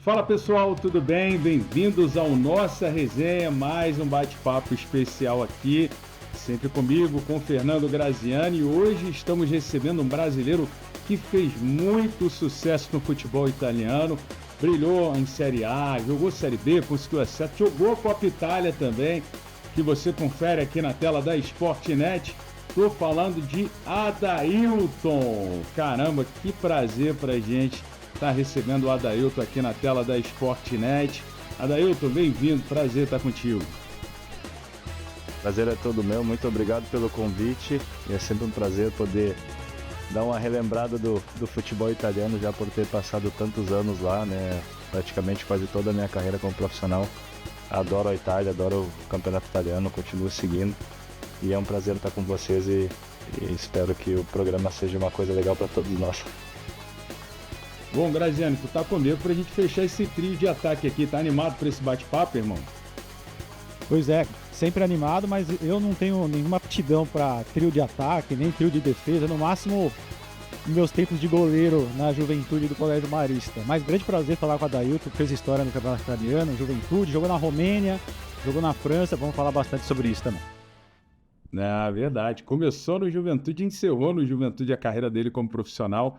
Fala pessoal, tudo bem? Bem-vindos ao Nossa Resenha, mais um bate-papo especial aqui, sempre comigo, com Fernando Graziani. E hoje estamos recebendo um brasileiro que fez muito sucesso no futebol italiano, brilhou em Série A, jogou Série B, conseguiu acesso, jogou a Copa Itália também, que você confere aqui na tela da Sportnet. Estou falando de Adailton. Caramba, que prazer pra gente estar recebendo o Adailton aqui na tela da Sportnet. Adailton, bem-vindo, prazer estar contigo. Prazer é todo meu, muito obrigado pelo convite. E é sempre um prazer poder dar uma relembrada do futebol italiano, já por ter passado tantos anos lá, né? Praticamente quase toda a minha carreira como profissional. Adoro a Itália, adoro o campeonato italiano, continuo seguindo. E é um prazer estar com vocês e espero que o programa seja uma coisa legal para todos nós. Bom, Graziani, tu tá comigo pra gente fechar esse trio de ataque aqui. Tá animado pra esse bate-papo, irmão? Pois é, sempre animado, mas eu não tenho nenhuma aptidão para trio de ataque, nem trio de defesa. No máximo, meus tempos de goleiro na juventude do Colégio Marista. Mas grande prazer falar com a Adailton, que fez história no Campeonato Italiano, juventude, jogou na Romênia, jogou na França. Vamos falar bastante sobre isso também. É verdade. Começou no Juventude e encerrou no Juventude a carreira dele como profissional,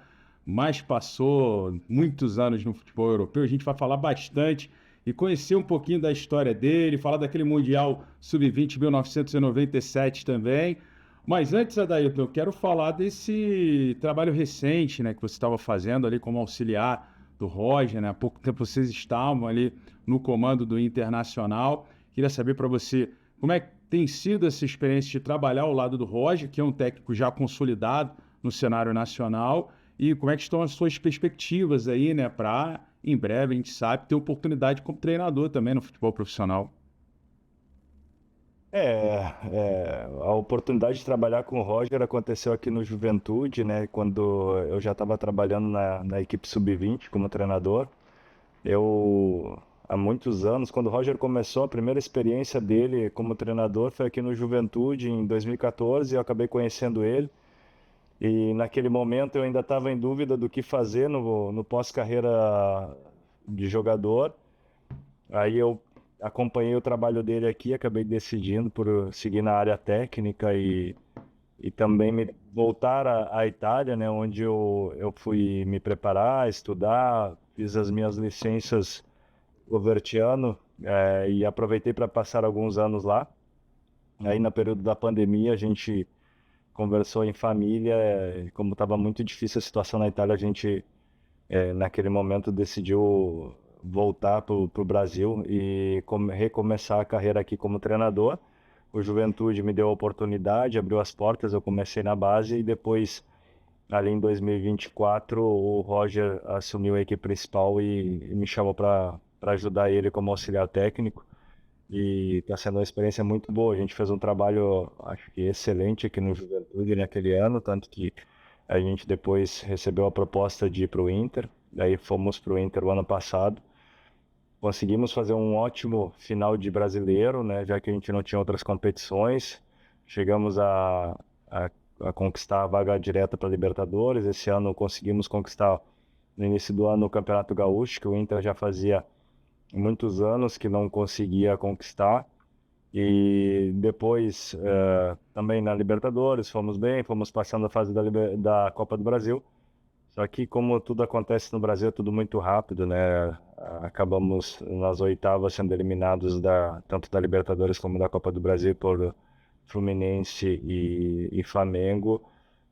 mas passou muitos anos no futebol europeu. A gente vai falar bastante e conhecer um pouquinho da história dele, falar daquele Mundial Sub-20 1997 também. Mas antes, Adailton, eu quero falar desse trabalho recente, né, que você estava fazendo ali como auxiliar do Roger, né? Há pouco tempo vocês estavam ali no comando do Internacional. Queria saber para você como é que tem sido essa experiência de trabalhar ao lado do Roger, que é um técnico já consolidado no cenário nacional, e como é que estão as suas perspectivas aí, né, para, em breve, a gente sabe, ter oportunidade como treinador também no futebol profissional. A oportunidade de trabalhar com o Roger aconteceu aqui no Juventude, né? Quando eu já estava trabalhando na equipe Sub-20 como treinador. Há muitos anos, quando o Roger começou, a primeira experiência dele como treinador foi aqui no Juventude, em 2014, eu acabei conhecendo ele. E naquele momento eu ainda estava em dúvida do que fazer no pós-carreira de jogador. Aí eu acompanhei o trabalho dele aqui, acabei decidindo por seguir na área técnica e também me voltar à Itália, né, onde eu fui me preparar, estudar, fiz as minhas licenças Covertiano, e aproveitei para passar alguns anos lá. Aí no período da pandemia a gente conversou em família, como estava muito difícil a situação na Itália, a gente naquele momento decidiu voltar para o Brasil e recomeçar a carreira aqui como treinador. O Juventude me deu a oportunidade, abriu as portas, eu comecei na base e depois, ali em 2024, o Roger assumiu a equipe principal e me chamou para ajudar ele como auxiliar técnico. E está sendo uma experiência muito boa. A gente fez um trabalho, acho que excelente aqui no Juventude naquele ano, tanto que a gente depois recebeu a proposta de ir para o Inter. Daí fomos para o Inter o ano passado. Conseguimos fazer um ótimo final de brasileiro, né? Já que a gente não tinha outras competições. Chegamos a conquistar a vaga direta para a Libertadores. Esse ano conseguimos conquistar, no início do ano, o Campeonato Gaúcho, que o Inter já fazia muitos anos que não conseguia conquistar. E depois, também na Libertadores, fomos bem, fomos passando a fase da Copa do Brasil. Só que como tudo acontece no Brasil, é tudo muito rápido, né? Acabamos nas oitavas sendo eliminados tanto da Libertadores como da Copa do Brasil por Fluminense e Flamengo.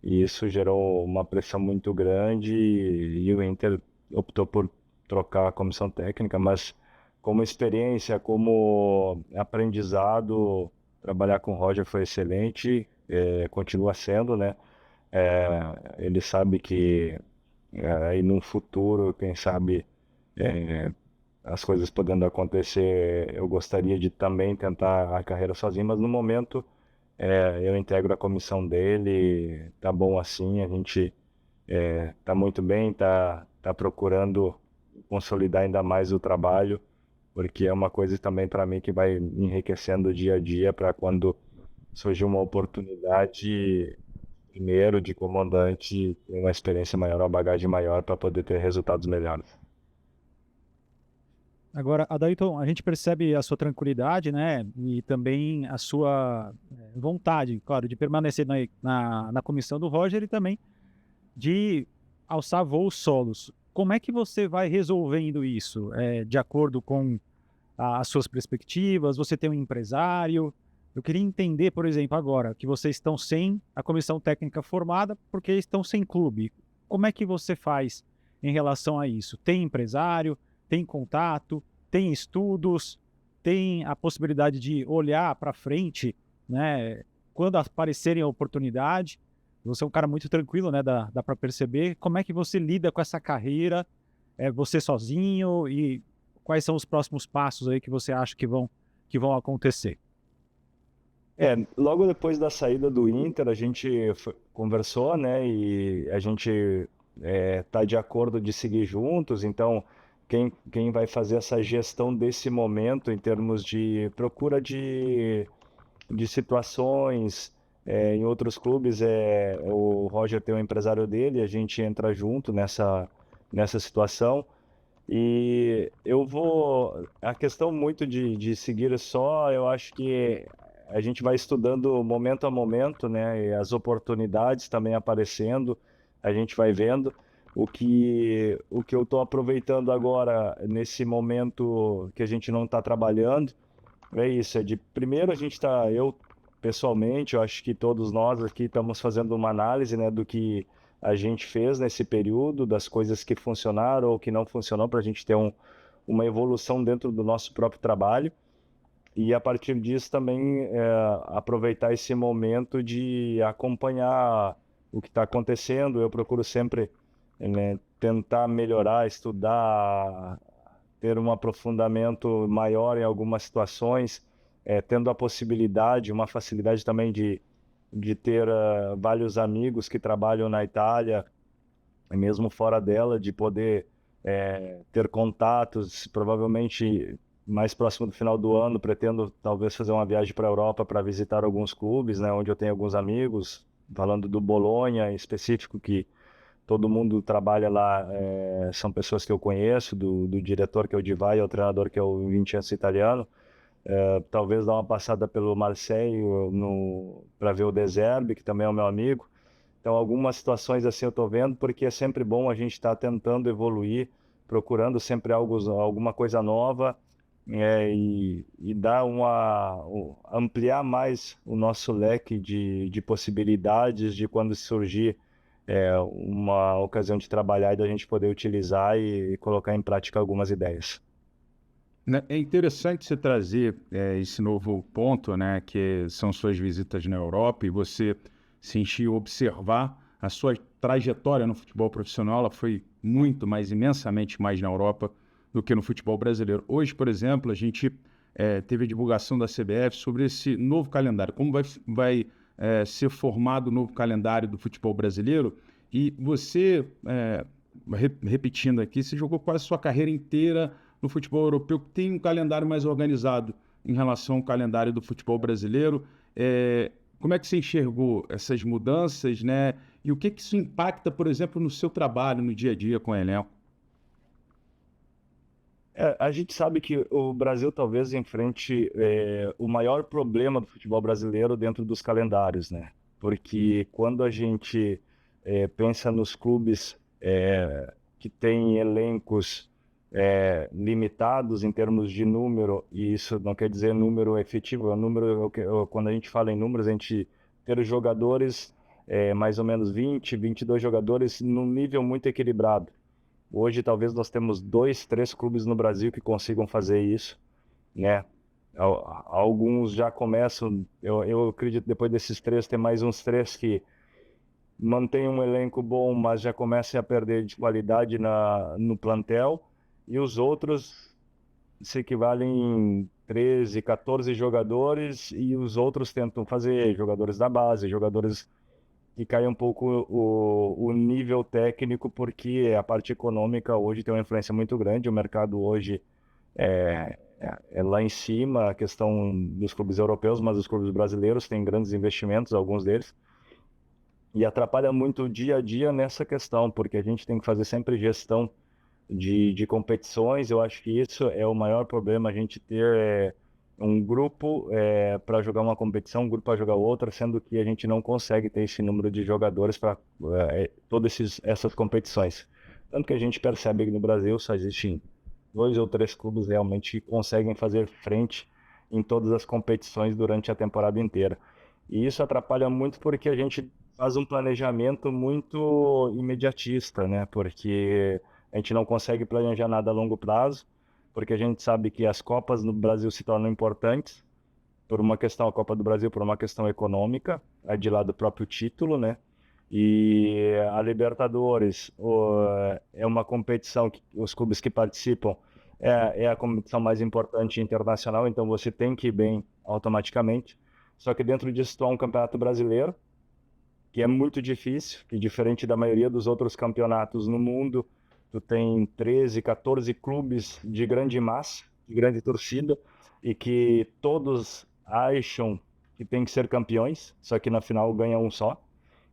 E isso gerou uma pressão muito grande e o Inter optou por trocar a comissão técnica, mas como experiência, como aprendizado, trabalhar com o Roger foi excelente, continua sendo, né? Ele sabe que aí no futuro, quem sabe, as coisas podendo acontecer, eu gostaria de também tentar a carreira sozinho, mas no momento eu integro a comissão dele, tá bom assim, a gente tá muito bem, tá procurando consolidar ainda mais o trabalho, porque é uma coisa também para mim que vai me enriquecendo dia a dia para quando surgir uma oportunidade, primeiro de comandante, ter uma experiência maior, uma bagagem maior para poder ter resultados melhores. Agora, Adailton, a gente percebe a sua tranquilidade, né? E também a sua vontade, claro, de permanecer na comissão do Roger e também de alçar voos solos. Como é que você vai resolvendo isso? De acordo com as suas perspectivas? Você tem um empresário? Eu queria entender, por exemplo, agora que vocês estão sem a comissão técnica formada porque estão sem clube. Como é que você faz em relação a isso? Tem empresário? Tem contato? Tem estudos? Tem a possibilidade de olhar para frente, né? Quando aparecerem a oportunidade? Você é um cara muito tranquilo, né? Dá para perceber. Como é que você lida com essa carreira? Você sozinho? E quais são os próximos passos aí que você acha que vão acontecer? Logo depois da saída do Inter, a gente conversou, né? E a gente tá de acordo de seguir juntos. Então, quem vai fazer essa gestão desse momento em termos de procura de situações em outros clubes, o Roger tem um empresário dele, a gente entra junto nessa situação. E a questão muito de seguir só, eu acho que a gente vai estudando momento a momento, né? E as oportunidades também aparecendo, a gente vai vendo. O que eu estou aproveitando agora, nesse momento que a gente não está trabalhando, é isso. Primeiro a gente está, eu pessoalmente, eu acho que todos nós aqui estamos fazendo uma análise, né, do que a gente fez nesse período, das coisas que funcionaram ou que não funcionaram, para a gente ter uma evolução dentro do nosso próprio trabalho. E a partir disso também aproveitar esse momento de acompanhar o que está acontecendo. Eu procuro sempre, né, tentar melhorar, estudar, ter um aprofundamento maior em algumas situações, tendo a possibilidade, uma facilidade também de ter vários amigos que trabalham na Itália, mesmo fora dela, de poder ter contatos. Provavelmente mais próximo do final do ano pretendo talvez fazer uma viagem para a Europa para visitar alguns clubes, né, onde eu tenho alguns amigos, falando do Bolonha em específico, que todo mundo trabalha lá, são pessoas que eu conheço, do diretor que é o Di Vai, ao treinador que é o Vincenzo Italiano. Talvez dar uma passada pelo Marseille para ver o De Zerbi, que também é o meu amigo. Então, algumas situações assim eu estou vendo, porque é sempre bom a gente estar tentando evoluir, procurando sempre alguma coisa nova, e ampliar mais o nosso leque de possibilidades de quando surgir uma ocasião de trabalhar e da gente poder utilizar e colocar em prática algumas ideias. Né, é interessante você trazer esse novo ponto, né, que são suas visitas na Europa, e você sentir observar a sua trajetória no futebol profissional. Ela foi muito mais, imensamente mais na Europa do que no futebol brasileiro. Hoje, por exemplo, a gente teve a divulgação da CBF sobre esse novo calendário, como vai ser formado o novo calendário do futebol brasileiro. E você, repetindo aqui, você jogou quase a sua carreira inteira no futebol europeu, que tem um calendário mais organizado em relação ao calendário do futebol brasileiro. Como é que você enxergou essas mudanças, né? E o que isso impacta, por exemplo, no seu trabalho, no dia a dia com o elenco? A gente sabe que o Brasil talvez enfrente o maior problema do futebol brasileiro dentro dos calendários, né? Porque quando a gente pensa nos clubes que têm elencos limitados em termos de número, e isso não quer dizer número efetivo, quando a gente fala em números, a gente ter jogadores, mais ou menos 20, 22 jogadores num nível muito equilibrado. Hoje talvez nós temos 2, 3 clubes no Brasil que consigam fazer isso, né? Alguns já começam, eu acredito depois desses 3 tem mais uns 3 que mantêm um elenco bom, mas já começam a perder de qualidade no plantel, e os outros se equivalem em 13, 14 jogadores, e os outros tentam fazer jogadores da base, jogadores que cai um pouco o nível técnico, porque a parte econômica hoje tem uma influência muito grande. O mercado hoje é lá em cima, a questão dos clubes europeus, mas os clubes brasileiros têm grandes investimentos, alguns deles, e atrapalha muito o dia a dia nessa questão, porque a gente tem que fazer sempre gestão de competições. Eu acho que isso é o maior problema, a gente ter um grupo para jogar uma competição, um grupo para jogar outra, sendo que a gente não consegue ter esse número de jogadores para todas essas competições. Tanto que a gente percebe que no Brasil só existem 2 ou 3 clubes realmente que conseguem fazer frente em todas as competições durante a temporada inteira. E isso atrapalha muito porque a gente faz um planejamento muito imediatista, né? Porque a gente não consegue planejar nada a longo prazo, porque a gente sabe que as Copas no Brasil se tornam importantes por uma questão, a Copa do Brasil, por uma questão econômica, é de lá do próprio título, né? E a Libertadores é uma competição que os clubes que participam é a competição mais importante internacional, então você tem que ir bem automaticamente. Só que dentro disso há um campeonato brasileiro, que é muito difícil, que diferente da maioria dos outros campeonatos no mundo, tu tem 13, 14 clubes de grande massa, de grande torcida, e que todos acham que tem que ser campeões, só que na final ganha um só.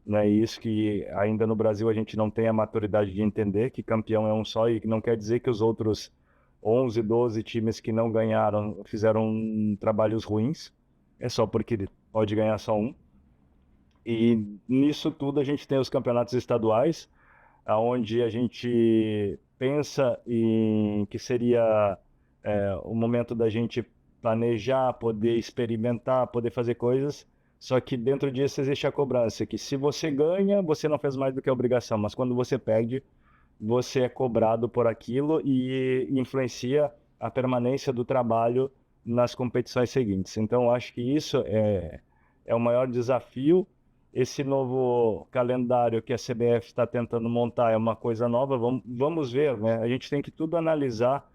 Né? E isso que ainda no Brasil a gente não tem a maturidade de entender que campeão é um só e não quer dizer que os outros 11, 12 times que não ganharam fizeram trabalhos ruins, é só porque pode ganhar só um. E nisso tudo a gente tem os campeonatos estaduais, onde a gente pensa em que seria o momento da gente planejar, poder experimentar, poder fazer coisas, só que dentro disso existe a cobrança, que se você ganha, você não fez mais do que a obrigação, mas quando você perde, você é cobrado por aquilo e influencia a permanência do trabalho nas competições seguintes. Então, eu acho que isso é o maior desafio. Esse novo calendário que a CBF está tentando montar é uma coisa nova, vamos ver, né? A gente tem que tudo analisar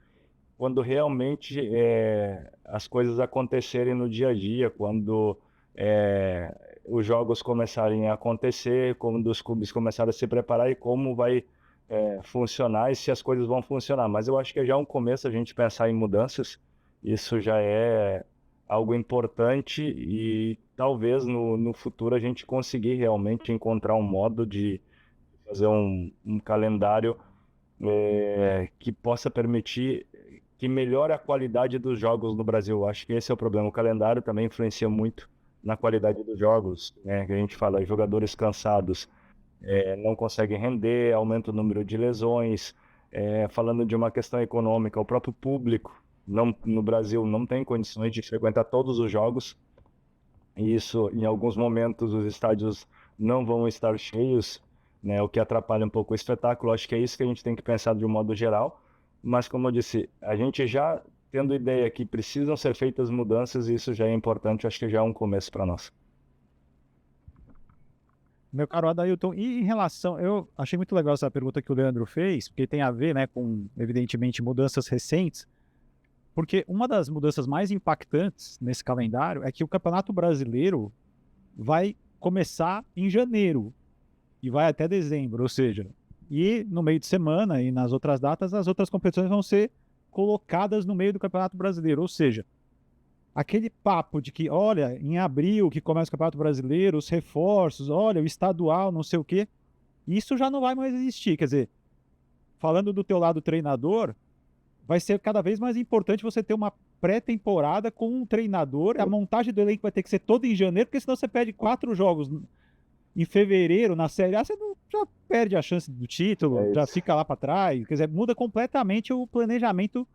quando realmente as coisas acontecerem no dia a dia, quando os jogos começarem a acontecer, quando os clubes começarem a se preparar e como vai funcionar e se as coisas vão funcionar. Mas eu acho que já é um começo a gente pensar em mudanças, isso já é algo importante e talvez no futuro a gente conseguir realmente encontrar um modo de fazer um calendário que possa permitir que melhore a qualidade dos jogos no Brasil. Acho que esse é o problema. O calendário também influencia muito na qualidade dos jogos, né? Que a gente fala, jogadores cansados não conseguem render, aumenta o número de lesões. Falando de uma questão econômica, o próprio público no Brasil não tem condições de frequentar todos os jogos. E isso, em alguns momentos, os estádios não vão estar cheios, né? O que atrapalha um pouco o espetáculo. Acho que é isso que a gente tem que pensar de um modo geral. Mas, como eu disse, a gente já tendo ideia que precisam ser feitas mudanças, isso já é importante, acho que já é um começo para nós. Meu caro Adailton, e em relação, eu achei muito legal essa pergunta que o Leandro fez, porque tem a ver, né, com, evidentemente, mudanças recentes, porque uma das mudanças mais impactantes nesse calendário é que o Campeonato Brasileiro vai começar em janeiro e vai até dezembro, ou seja, e no meio de semana e nas outras datas, as outras competições vão ser colocadas no meio do Campeonato Brasileiro, ou seja, aquele papo de que, olha, em abril que começa o Campeonato Brasileiro, os reforços, olha, o estadual, não sei o quê, isso já não vai mais existir. Quer dizer, falando do teu lado treinador, vai ser cada vez mais importante você ter uma pré-temporada com um treinador, a montagem do elenco vai ter que ser toda em janeiro, porque senão você perde 4 jogos em fevereiro na Série A, você já perde a chance do título, já fica lá para trás, quer dizer, muda completamente o planejamento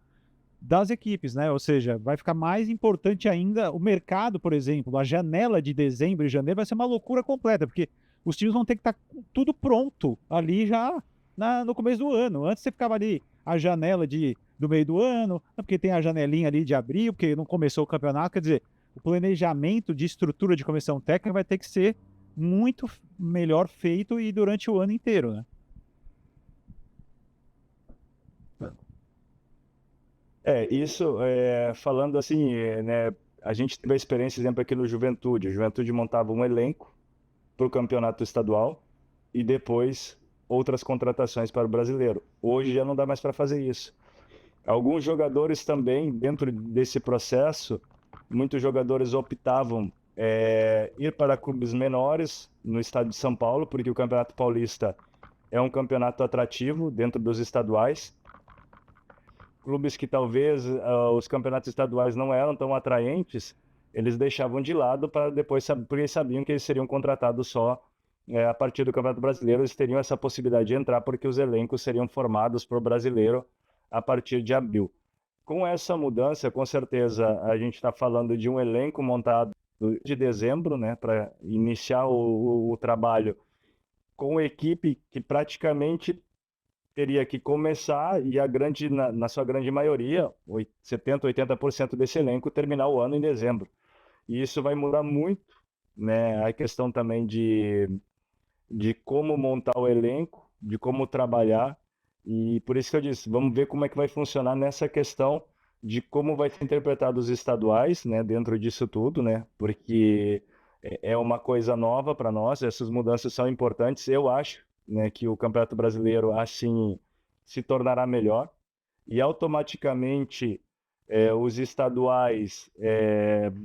das equipes, né? Ou seja, vai ficar mais importante ainda o mercado, por exemplo, a janela de dezembro e janeiro vai ser uma loucura completa, porque os times vão ter que estar tudo pronto ali já no começo do ano. Antes você ficava ali a janela do meio do ano, porque tem a janelinha ali de abril, porque não começou o campeonato, quer dizer, o planejamento de estrutura de comissão técnica vai ter que ser muito melhor feito e durante o ano inteiro, né? Isso, falando assim, né, a gente teve a experiência, exemplo, aqui no Juventude. A Juventude montava um elenco para o campeonato estadual e depois outras contratações para o brasileiro. Hoje já não dá mais para fazer isso. Alguns jogadores também, dentro desse processo, muitos jogadores optavam ir para clubes menores no estado de São Paulo, porque o Campeonato Paulista é um campeonato atrativo dentro dos estaduais. clubes que talvez os campeonatos estaduais não eram tão atraentes, eles deixavam de lado para depois, porque eles sabiam que eles seriam contratados só a partir do Campeonato Brasileiro, eles teriam essa possibilidade de entrar porque os elencos seriam formados para o brasileiro a partir de abril. Com essa mudança, com certeza, a gente está falando de um elenco montado de dezembro, né, para iniciar o trabalho com equipe que praticamente teria que começar e na sua grande maioria, 70%, 80% desse elenco terminar o ano em dezembro. E isso vai mudar muito, né, a questão também de como montar o elenco, de como trabalhar. E por isso que eu disse, vamos ver como é que vai funcionar nessa questão de como vai ser interpretado os estaduais, né, dentro disso tudo, né, porque é uma coisa nova para nós, essas mudanças são importantes. Eu acho, né, que o Campeonato Brasileiro assim se tornará melhor e automaticamente os estaduais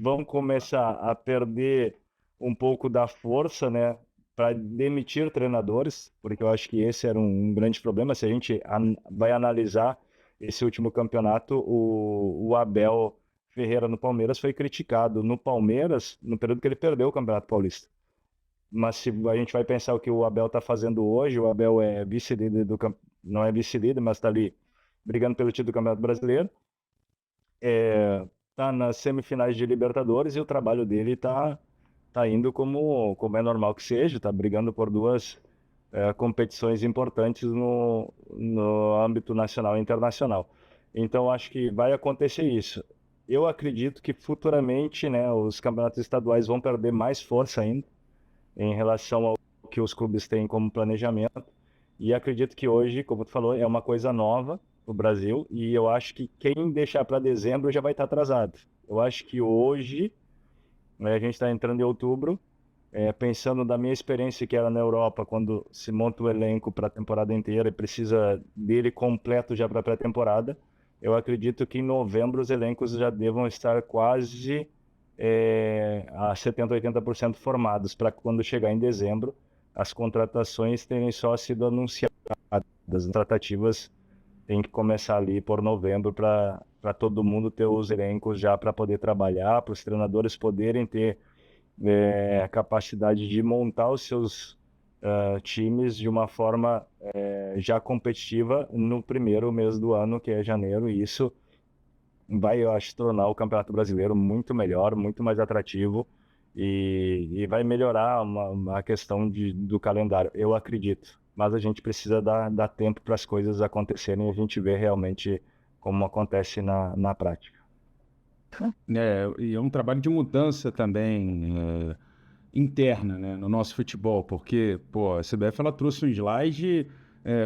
vão começar a perder um pouco da força, né, para demitir treinadores, porque eu acho que esse era um grande problema. Se a gente vai analisar esse último campeonato, o Abel Ferreira no Palmeiras foi criticado no Palmeiras no período que ele perdeu o Campeonato Paulista. Mas se a gente vai pensar o que o Abel está fazendo hoje, o Abel é vice-líder não é vice-líder, mas está ali brigando pelo título do Campeonato Brasileiro, está nas semifinais de Libertadores e o trabalho dele está indo como é normal que seja, está brigando por duas competições importantes no âmbito nacional e internacional. Então, acho que vai acontecer isso. Eu acredito que futuramente, né, os campeonatos estaduais vão perder mais força ainda em relação ao que os clubes têm como planejamento. E acredito que hoje, como tu falou, é uma coisa nova no Brasil e eu acho que quem deixar para dezembro já vai estar atrasado. Eu acho que hoje, né, a gente está entrando em outubro, pensando da minha experiência que era na Europa, quando se monta o elenco para a temporada inteira e precisa dele completo já para a pré-temporada, eu acredito que em novembro os elencos já devam estar quase a 70%, 80% formados, para quando chegar em dezembro, as contratações terem só sido anunciadas. As tratativas têm que começar ali por novembro para todo mundo ter os elencos já para poder trabalhar, para os treinadores poderem ter a capacidade de montar os seus times de uma forma já competitiva no primeiro mês do ano, que é janeiro, e isso vai, eu acho, tornar o Campeonato Brasileiro muito melhor, muito mais atrativo e vai melhorar a questão do calendário, eu acredito. Mas a gente precisa dar tempo para as coisas acontecerem e a gente ver realmente como acontece na prática. E é um trabalho de mudança também interna, né, no nosso futebol, porque pô, a CBF ela trouxe um slide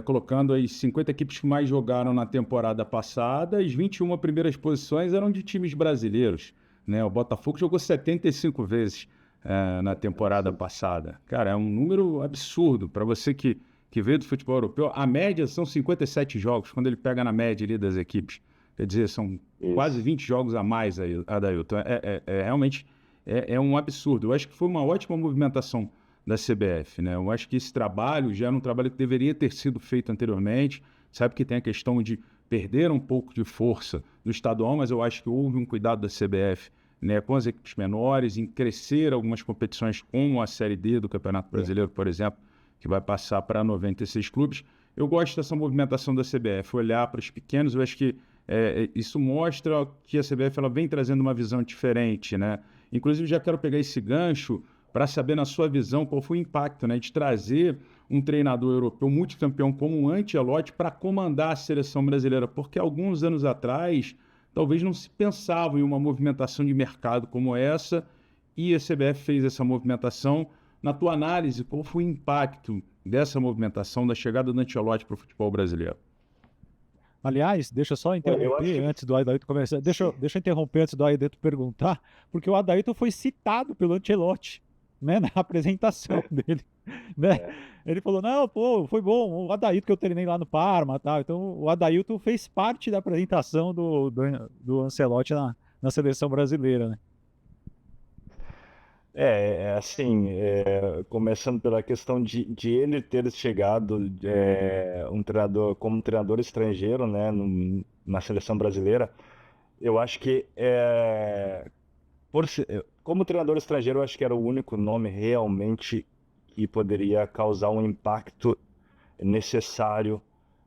colocando as 50 equipes que mais jogaram na temporada passada, as 21 primeiras posições eram de times brasileiros, né? O Botafogo jogou 75 vezes na temporada passada. Cara, é um número absurdo para você que veio do futebol europeu. A média são 57 jogos, quando ele pega na média ali das equipes. Quer dizer, são quase 20 jogos a mais, aí, Adailton. Realmente um absurdo. Eu acho que foi uma ótima movimentação da CBF, né? Eu acho que esse trabalho já era um trabalho que deveria ter sido feito anteriormente. Sabe que tem a questão de perder um pouco de força no estadual, mas eu acho que houve um cuidado da CBF, né, com as equipes menores, em crescer algumas competições, como a Série D do Campeonato Brasileiro, por exemplo, que vai passar para 96 clubes. Eu gosto dessa movimentação da CBF, olhar para os pequenos. Eu acho que isso mostra que a CBF ela vem trazendo uma visão diferente, né? Inclusive, já quero pegar esse gancho para saber, na sua visão, qual foi o impacto, né, de trazer um treinador europeu multicampeão como o Ancelotti para comandar a seleção brasileira, porque alguns anos atrás talvez não se pensava em uma movimentação de mercado como essa, e a CBF fez essa movimentação. Na tua análise, qual foi o impacto dessa movimentação, da chegada do Ancelotti para o futebol brasileiro? Aliás, deixa eu só interromper antes do Adailton começar. Deixa eu interromper antes do Adailton perguntar, porque o Adailton foi citado pelo Ancelotti, né, na apresentação dele, né? Ele falou, não, pô, foi bom, o Adailton que eu treinei lá no Parma, tal. Então o Adailton fez parte da apresentação do Ancelotti na seleção brasileira, né? Assim, começando pela questão de ele ter chegado um treinador como treinador estrangeiro, né, na seleção brasileira, eu acho que como treinador estrangeiro, eu acho que era o único nome realmente que poderia causar um impacto necessário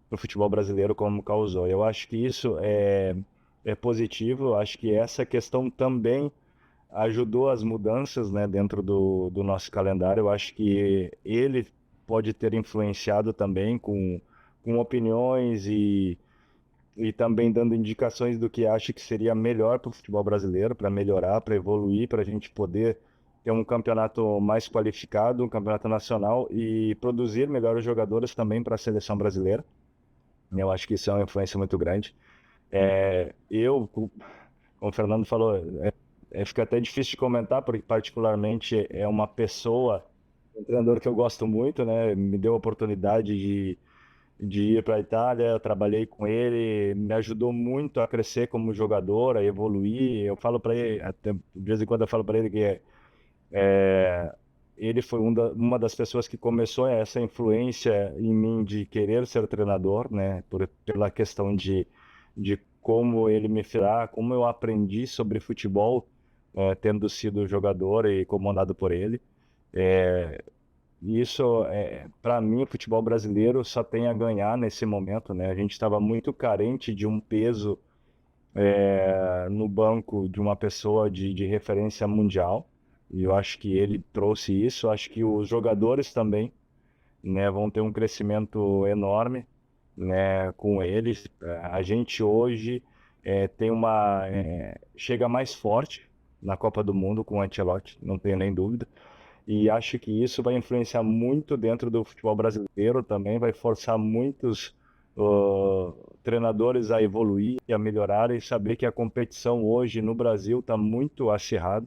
para o futebol brasileiro como causou. Eu acho que isso é positivo, eu acho que essa questão também ajudou as mudanças, né, dentro do nosso calendário. Eu acho que ele pode ter influenciado também com opiniões e também dando indicações do que acha que seria melhor para o futebol brasileiro, para melhorar, para evoluir, para a gente poder ter um campeonato mais qualificado, um campeonato nacional e produzir melhores jogadores também para a seleção brasileira. Eu acho que isso é uma influência muito grande. Como o Fernando falou, fica até difícil de comentar, porque particularmente é uma pessoa, um treinador que eu gosto muito, né? Me deu a oportunidade de ir para a Itália, eu trabalhei com ele, me ajudou muito a crescer como jogador, a evoluir. Eu falo para ele, até de vez em quando eu falo para ele que ele foi uma das pessoas que começou essa influência em mim de querer ser treinador, né? Pela questão de como ele me firar, como eu aprendi sobre futebol, tendo sido jogador e comandado por ele. E isso, para mim, o futebol brasileiro só tem a ganhar nesse momento, né? A gente estava muito carente de um peso no banco de uma pessoa de referência mundial. E eu acho que ele trouxe isso. Acho que os jogadores também, né, vão ter um crescimento enorme, né, com eles. A gente hoje chega mais forte na Copa do Mundo com o Ancelotti, não tenho nem dúvida. E acho que isso vai influenciar muito dentro do futebol brasileiro também, vai forçar muitos treinadores a evoluir e a melhorar e saber que a competição hoje no Brasil está muito acirrada,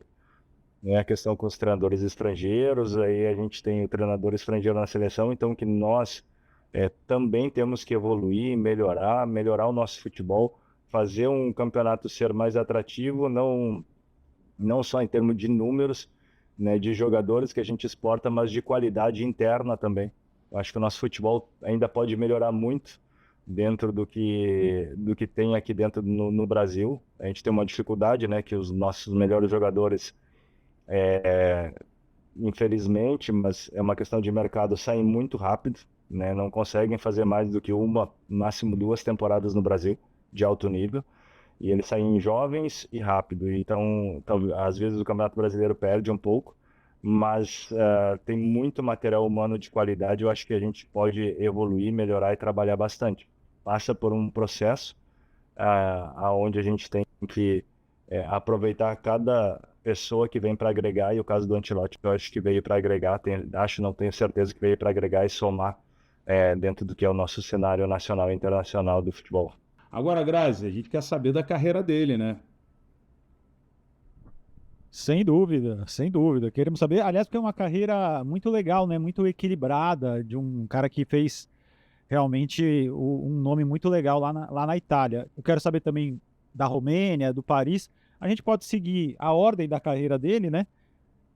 né? A questão com os treinadores estrangeiros, aí a gente tem o treinador estrangeiro na seleção, então que nós também temos que evoluir, melhorar o nosso futebol, fazer um campeonato ser mais atrativo, não só em termos de números, né, de jogadores que a gente exporta, mas de qualidade interna também. Eu acho que o nosso futebol ainda pode melhorar muito dentro do que tem aqui dentro no Brasil. A gente tem uma dificuldade, né, que os nossos melhores jogadores, infelizmente, mas é uma questão de mercado, saem muito rápido, né, não conseguem fazer mais do que uma, máximo 2 temporadas no Brasil de alto nível. E eles saem jovens e rápido. Então, às vezes o Campeonato Brasileiro perde um pouco, mas tem muito material humano de qualidade. Eu acho que a gente pode evoluir, melhorar e trabalhar bastante. Passa por um processo aonde a gente tem que aproveitar cada pessoa que vem para agregar. E o caso do Ancelotti, eu acho que veio para agregar, não tenho certeza que veio para agregar e somar dentro do que é o nosso cenário nacional e internacional do futebol. Agora, Grazi, a gente quer saber da carreira dele, né? Sem dúvida, sem dúvida. Queremos saber, aliás, porque é uma carreira muito legal, né? Muito equilibrada, de um cara que fez realmente um nome muito legal lá na Itália. Eu quero saber também da Romênia, do Paris. A gente pode seguir a ordem da carreira dele, né?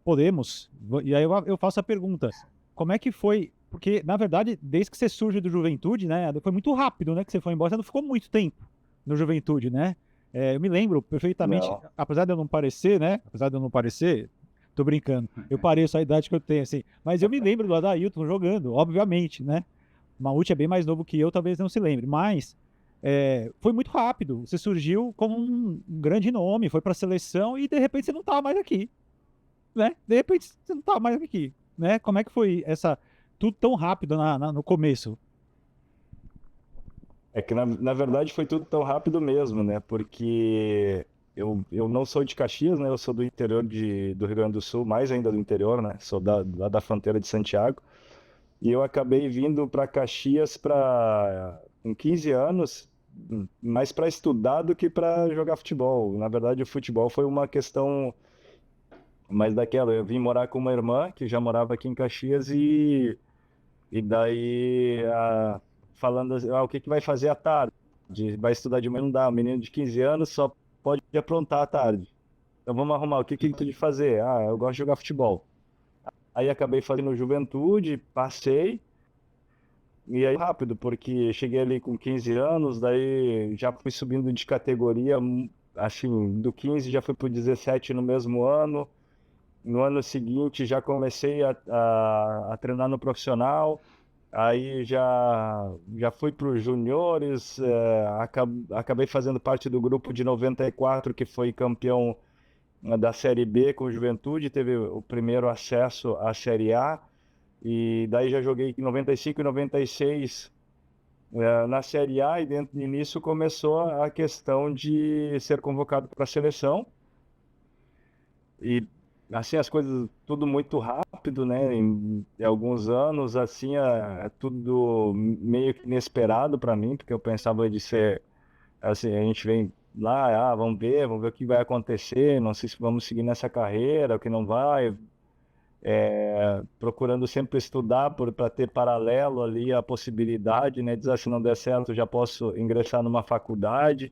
Podemos. E aí eu faço a pergunta: como é que foi? Porque, na verdade, desde que você surge do Juventude, né? Foi muito rápido, né? Que você foi embora, você não ficou muito tempo no Juventude, né? Eu me lembro perfeitamente, Não. apesar de eu não parecer, né? Apesar de eu não parecer, tô brincando. Eu pareço a idade que eu tenho, assim. Mas eu me lembro do Adailton jogando, obviamente, né? O Mamute é bem mais novo que eu, talvez não se lembre. Mas foi muito rápido. Você surgiu como um grande nome, foi para a seleção e de repente você não estava mais aqui, né? De repente você não estava mais aqui, né? Como é que foi tudo tão rápido no começo? É que, na verdade, foi tudo tão rápido mesmo, né? Porque eu não sou de Caxias, né? Eu sou do interior do Rio Grande do Sul, mais ainda do interior, né? Sou lá da fronteira de Santiago. E eu acabei vindo para Caxias com 15 anos, mais para estudar do que para jogar futebol. Na verdade, o futebol foi uma questão mais daquela. Eu vim morar com uma irmã que já morava aqui em Caxias e daí falando assim, o que vai fazer à tarde? Vai estudar de manhã? Não dá. Um menino de 15 anos só pode aprontar à tarde. Então vamos arrumar. O que tem de fazer? Eu gosto de jogar futebol. Aí acabei fazendo Juventude, passei E aí rápido, porque cheguei ali com 15 anos, daí já fui subindo de categoria, assim, do 15 já fui pro 17 no mesmo ano. No ano seguinte já comecei a treinar no profissional, aí já fui para os juniores, acabei fazendo parte do grupo de 94 que foi campeão da Série B com o Juventude, teve o primeiro acesso à Série A, e daí já joguei em 95 e 96 na Série A, e dentro disso começou a questão de ser convocado para a seleção. E assim, as coisas tudo muito rápido, né? Em alguns anos, assim, é tudo meio que inesperado para mim, porque eu pensava de ser, assim, a gente vem lá, vamos ver o que vai acontecer, não sei se vamos seguir nessa carreira, o que não vai, procurando sempre estudar para ter paralelo ali a possibilidade, né? Dizer, se não der certo, já posso ingressar numa faculdade.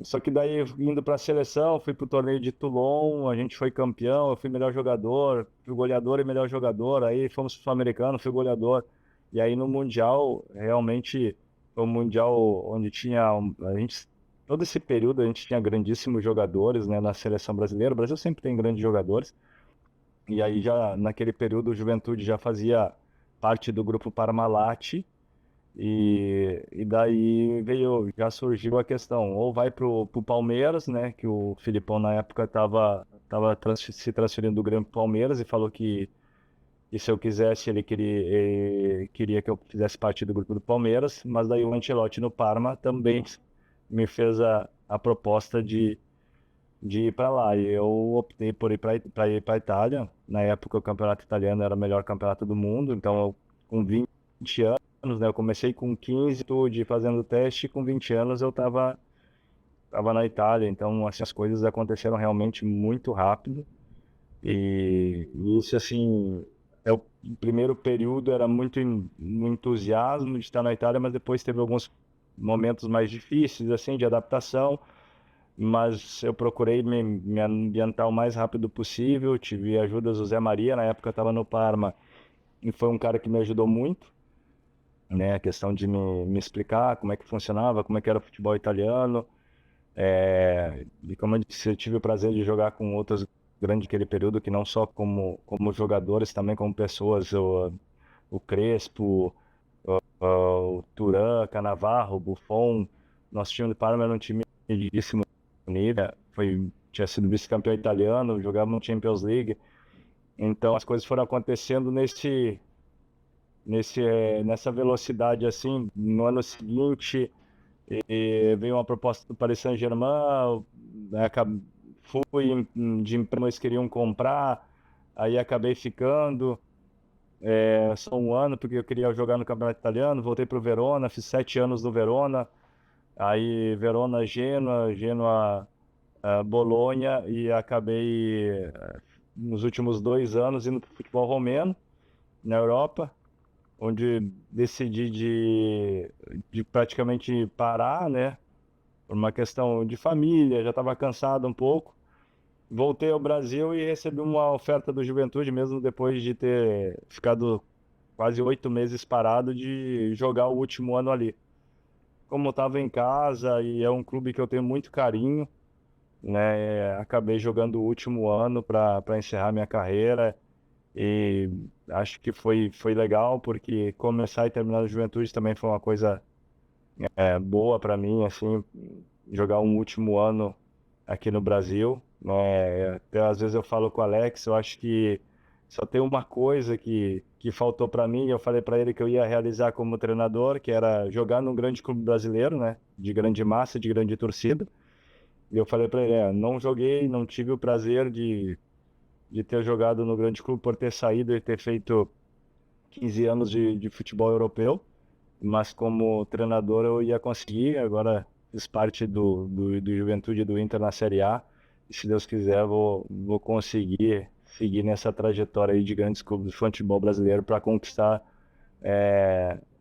Só que daí, indo para a seleção, fui para o torneio de Toulon, a gente foi campeão, eu fui melhor jogador, fui goleador e melhor jogador, aí fomos para o Sul-Americano, fui goleador. E aí no Mundial, realmente, foi um Mundial onde tinha, a gente, todo esse período a gente tinha grandíssimos jogadores, né, na seleção brasileira. O Brasil sempre tem grandes jogadores. E aí já, naquele período, o Juventude já fazia parte do grupo Parmalat, e daí já surgiu a questão, ou vai pro Palmeiras, né, que o Filipão na época se transferindo do Grêmio pro Palmeiras e falou que se eu quisesse, ele queria que eu fizesse parte do grupo do Palmeiras, mas daí o Ancelotti no Parma também me fez a proposta de ir para lá, e eu optei por ir para ir para Itália. Na época o campeonato italiano era o melhor campeonato do mundo, então com 20 anos, né? Eu comecei com 15, de fazendo teste, e com 20 anos eu tava na Itália, então assim, as coisas aconteceram realmente muito rápido. E isso, assim, o primeiro período era muito entusiasmo de estar na Itália, mas depois teve alguns momentos mais difíceis, assim, de adaptação, mas eu procurei me ambientar o mais rápido possível. Tive a ajuda do Zé Maria, na época eu estava no Parma, e foi um cara que me ajudou muito, né? A questão de me explicar como é que funcionava, como é que era o futebol italiano. E como eu disse, eu tive o prazer de jogar com outros grandes naquele período, que não só como jogadores, também como pessoas, o Crespo, o Turan, Cannavaro, Buffon. Nosso time do Parma era um time de altíssimo nível, tinha sido vice-campeão italiano, jogava no Champions League. Então as coisas foram acontecendo nessa velocidade, assim. No ano seguinte, veio uma proposta do Paris Saint-Germain, né, fui de emprego, eles queriam comprar, aí acabei ficando só um ano, porque eu queria jogar no Campeonato Italiano. Voltei para o Verona, fiz 7 anos no Verona, aí Verona, Genoa, Bolonha, e acabei nos últimos 2 anos indo para o futebol romeno, na Europa, onde decidi de praticamente parar, né? Por uma questão de família, já estava cansado um pouco. Voltei ao Brasil e recebi uma oferta do Juventude, mesmo depois de ter ficado quase 8 meses parado, de jogar o último ano ali. Como eu estava em casa e é um clube que eu tenho muito carinho, né? Acabei jogando o último ano para encerrar minha carreira. E acho que foi legal, porque começar e terminar no Juventude também foi uma coisa boa para mim, assim, jogar um último ano aqui no Brasil, né? Até às vezes eu falo com o Alex, eu acho que só tem uma coisa que faltou para mim. Eu falei para ele que eu ia realizar como treinador, que era jogar num grande clube brasileiro, né? De grande massa, de grande torcida. E eu falei para ele, não joguei, não tive o prazer de ter jogado no grande clube por ter saído e ter feito 15 anos de futebol europeu, mas como treinador eu ia conseguir. Agora fiz parte do Juventude e do Inter na Série A, e se Deus quiser vou conseguir seguir nessa trajetória aí de grandes clubes de futebol brasileiro para conquistar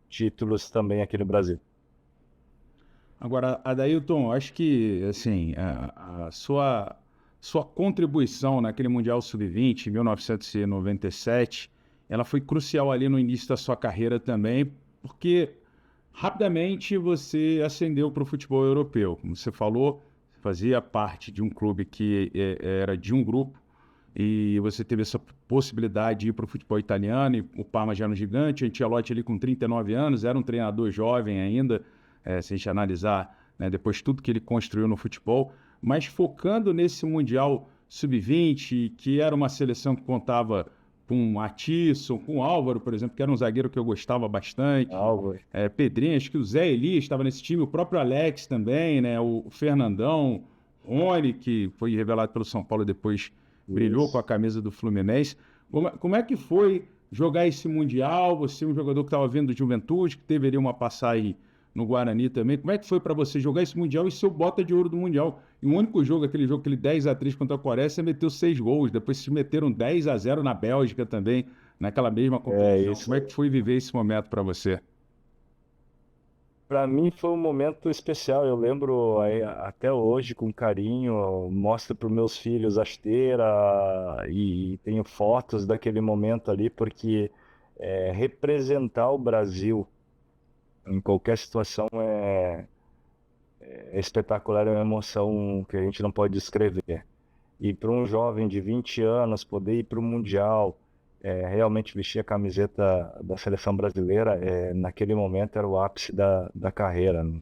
títulos também aqui no Brasil. Agora, Adailton, acho que assim, a sua contribuição naquele Mundial Sub-20, em 1997, ela foi crucial ali no início da sua carreira também, porque rapidamente você ascendeu para o futebol europeu. Como você falou, fazia parte de um clube que era de um grupo e você teve essa possibilidade de ir para o futebol italiano, e o Parma já era um gigante, o Ancelotti ali com 39 anos, era um treinador jovem ainda, se a gente analisar, né, depois tudo que ele construiu no futebol, mas focando nesse Mundial Sub-20, que era uma seleção que contava com Atisson, com Álvaro, por exemplo, que era um zagueiro que eu gostava bastante, Algo. Pedrinho, acho que o Zé Elias estava nesse time, o próprio Alex também, né, o Fernandão, Rony, que foi revelado pelo São Paulo e depois brilhou com a camisa do Fluminense. Como é que foi jogar esse Mundial? Você é um jogador que estava vindo do Juventude, que deveria uma passagem no Guarani também. Como é que foi para você jogar esse Mundial e ser o bota de ouro do Mundial? E o único jogo, aquele 10-3 contra a Coreia, você meteu 6 gols. Depois se meteram 10-0 na Bélgica também, naquela mesma competição. Isso. Como é que foi viver esse momento para você? Para mim foi um momento especial, eu lembro até hoje com carinho, mostro para os meus filhos a esteira e tenho fotos daquele momento ali, porque representar o Brasil em qualquer situação é espetacular, é uma emoção que a gente não pode descrever. E para um jovem de 20 anos poder ir para o Mundial, realmente vestir a camiseta da seleção brasileira, naquele momento era o ápice da carreira, né?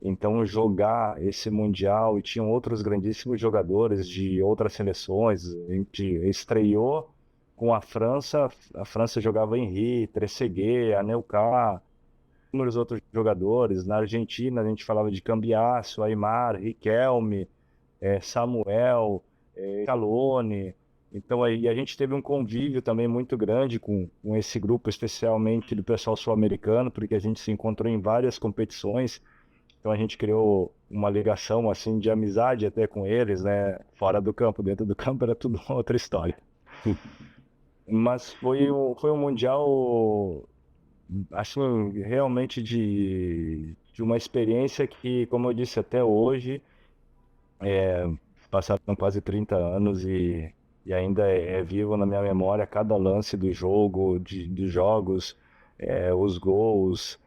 Então jogar esse Mundial, e tinham outros grandíssimos jogadores de outras seleções, a gente estreou com a França jogava Henry, Trezeguet, Anelka, inúmeros outros jogadores. Na Argentina a gente falava de Cambiasso, Aimar, Riquelme, Samuel, Scaloni. Então aí a gente teve um convívio também muito grande com esse grupo, especialmente do pessoal sul-americano, porque a gente se encontrou em várias competições. Então a gente criou uma ligação assim de amizade até com eles, né? Fora do campo, dentro do campo era tudo outra história. Mas foi um mundial, acho realmente de uma experiência que, como eu disse, até hoje, passaram quase 30 anos e ainda é vivo na minha memória cada lance do jogo, dos jogos, os gols,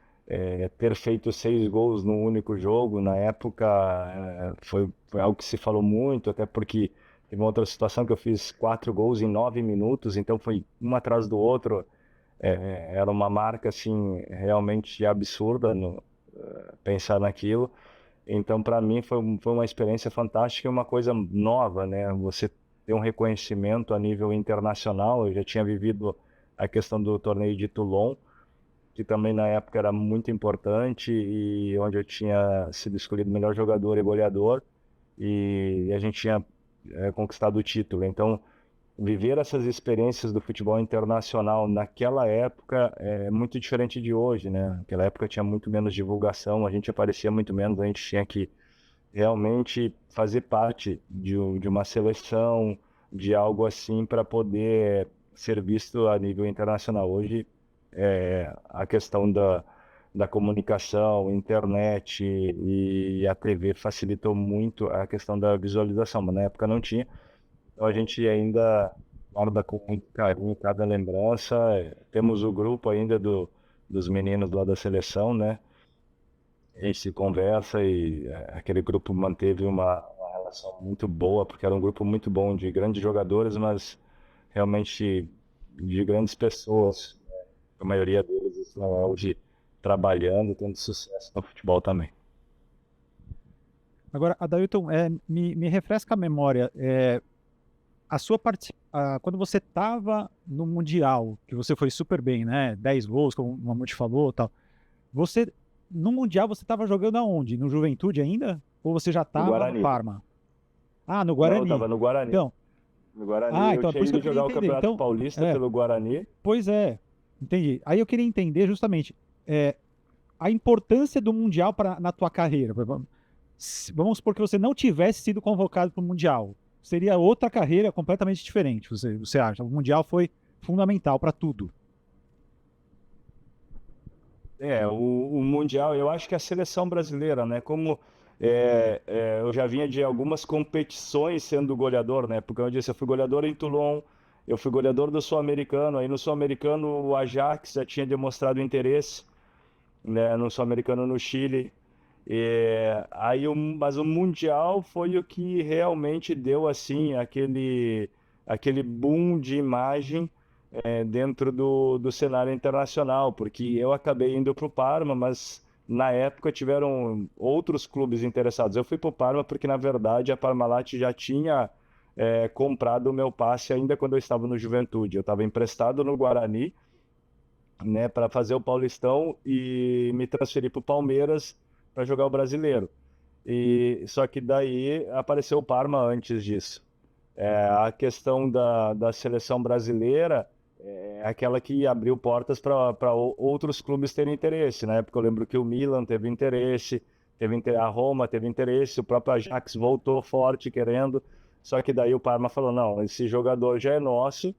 ter feito 6 gols num único jogo, na época, foi algo que se falou muito, até porque teve uma outra situação que eu fiz 4 gols em 9 minutos, então foi um atrás do outro. Era uma marca assim realmente absurda pensar naquilo. Então para mim foi uma experiência fantástica e uma coisa nova, né? Você ter um reconhecimento a nível internacional. Eu já tinha vivido a questão do torneio de Toulon, que também na época era muito importante e onde eu tinha sido escolhido melhor jogador e goleador, e a gente tinha conquistado o título. Então viver essas experiências do futebol internacional naquela época é muito diferente de hoje, né? Naquela época tinha muito menos divulgação, a gente aparecia muito menos, a gente tinha que realmente fazer parte de uma seleção, de algo assim, para poder ser visto a nível internacional. Hoje, a questão da comunicação, internet e a TV facilitou muito a questão da visualização, mas na época não tinha. Então a gente ainda guarda com muito carinho cada lembrança. Temos o grupo ainda dos meninos lá da seleção, né? A gente se conversa e aquele grupo manteve uma relação muito boa, porque era um grupo muito bom de grandes jogadores, mas realmente de grandes pessoas. A maioria deles estão hoje trabalhando, tendo sucesso no futebol também. Agora, Adailton, me refresca a memória. A sua quando você estava no Mundial, que você foi super bem, né? 10 gols, como o Mamute falou, tal. No Mundial você estava jogando aonde? No Juventude ainda? Ou você já estava no Parma? Ah, no Guarani. Não, eu estava no Guarani. Então, no Guarani, então eu tinha ido jogar o Campeonato Paulista pelo Guarani. Pois é, entendi. Aí eu queria entender justamente a importância do Mundial na tua carreira. Vamos supor que você não tivesse sido convocado para o Mundial. Seria outra carreira completamente diferente, você acha? O Mundial foi fundamental para tudo. O Mundial, eu acho que a seleção brasileira, né? Como eu já vinha de algumas competições sendo goleador, né? Porque eu disse, eu fui goleador em Toulon, eu fui goleador do Sul-Americano, aí no Sul-Americano o Ajax já tinha demonstrado interesse, né, no Sul-Americano no Chile. Mas o Mundial foi o que realmente deu assim aquele boom de imagem dentro do cenário internacional, porque eu acabei indo para o Parma, mas na época tiveram outros clubes interessados. Eu fui para o Parma porque, na verdade, a Parmalat já tinha comprado o meu passe ainda quando eu estava no Juventude. Eu estava emprestado no Guarani, né, para fazer o Paulistão e me transferi para o Palmeiras para jogar o Brasileiro. E só que daí apareceu o Parma antes disso. A questão da seleção brasileira é aquela que abriu portas para outros clubes terem interesse. Na época eu lembro que o Milan teve interesse, a Roma teve interesse, o próprio Ajax voltou forte querendo, só que daí o Parma falou, não, esse jogador já é nosso.